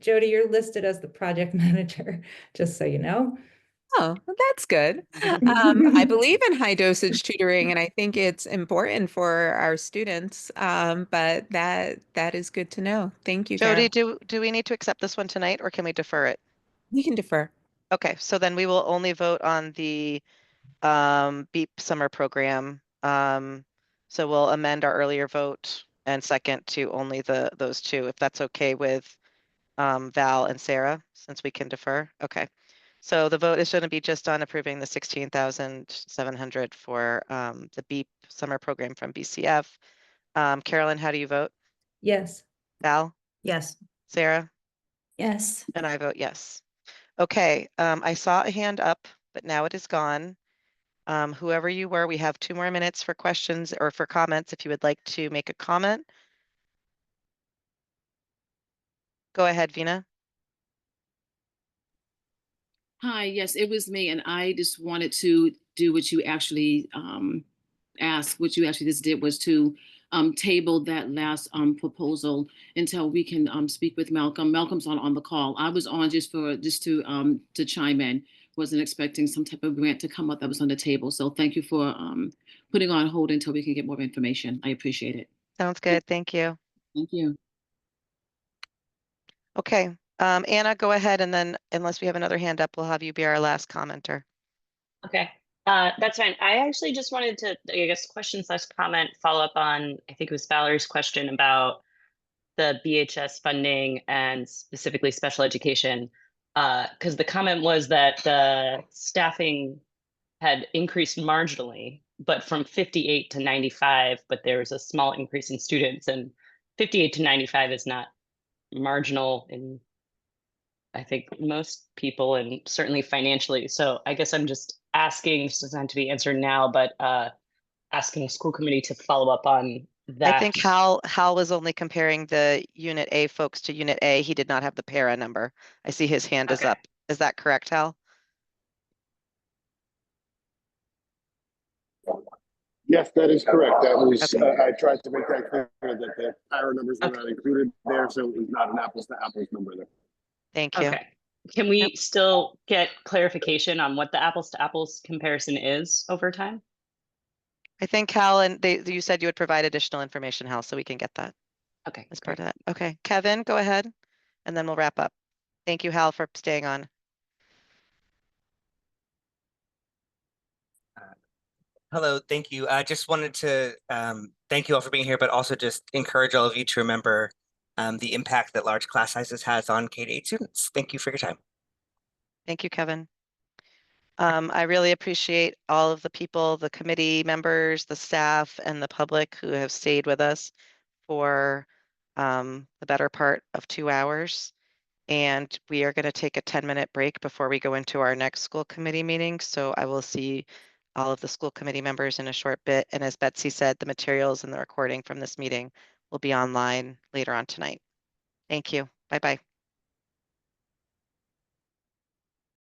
Jody, you're listed as the project manager, just so you know. Oh, well, that's good. I believe in high dosage tutoring, and I think it's important for our students. But that is good to know. Thank you, Jody, Carol. do we need to accept this one tonight, or can we defer it? We can defer. Okay, so then we will only vote on the BEEP summer program. So we'll amend our earlier vote and second to only those 2, if that's okay with Val and Sarah, since we can defer. Okay. So the vote is going to be just on approving the $16,700 for the BEEP summer program from BCF. Carolyn, how do you vote? Yes. Val? Yes. Sarah? Yes. And I vote yes. Okay, I saw a hand up, but now it is gone. Whoever you were, we have 2 more minutes for questions or for comments if you would like to make a comment. Go ahead, Vina. Hi, yes, it was me, and I just wanted to do what you actually asked. What you actually just did was to table that last proposal until we can speak with Malcolm. Malcolm's on the call. I was on just to chime in. wasn't expecting some type of grant to come up that was on the table. So thank you for putting on hold until we can get more information. I appreciate it. Sounds good. Thank you. Thank you. Okay, Anna, go ahead, and then unless we have another hand up, we'll have you be our last commenter. Okay, that's fine. I actually just wanted to, I guess, question/comment, follow up on, I think it was Valerie's question about the BHS funding and specifically special education. Because the comment was that the staffing had increased marginally, but from 58 to 95, but there was a small increase in students, and 58 to 95 is not marginal in, I think, most people, and certainly financially. So I guess I'm just asking, this doesn't have to be answered now, but asking the school committee to follow up on that. I think Hal was only comparing the Unit A folks to Unit A. He did not have the para number. I see his hand is up. Is that correct, Hal? Yes, that is correct. That was, I tried to make that clear that the power numbers were not included there, so it was not an apples to apples number there. Thank you. Okay. Can we still get clarification on what the apples to apples comparison is over time? I think Hal, and you said you would provide additional information, Hal, so we can get that. Okay. As part of that. Okay, Kevin, go ahead, and then we'll wrap up. Thank you, Hal, for staying on. Hello, thank you. I just wanted to thank you all for being here, but also just encourage all of you to remember the impact that large class sizes has on K-8 students. Thank you for your time. Thank you, Kevin. I really appreciate all of the people, the committee members, the staff, and the public who have stayed with us for the better part of 2 hours. And we are going to take a 10-minute break before we go into our next school committee meeting. So I will see all of the school committee members in a short bit. And as Betsy said, the materials and the recording from this meeting will be online later on tonight. Thank you. Bye-bye.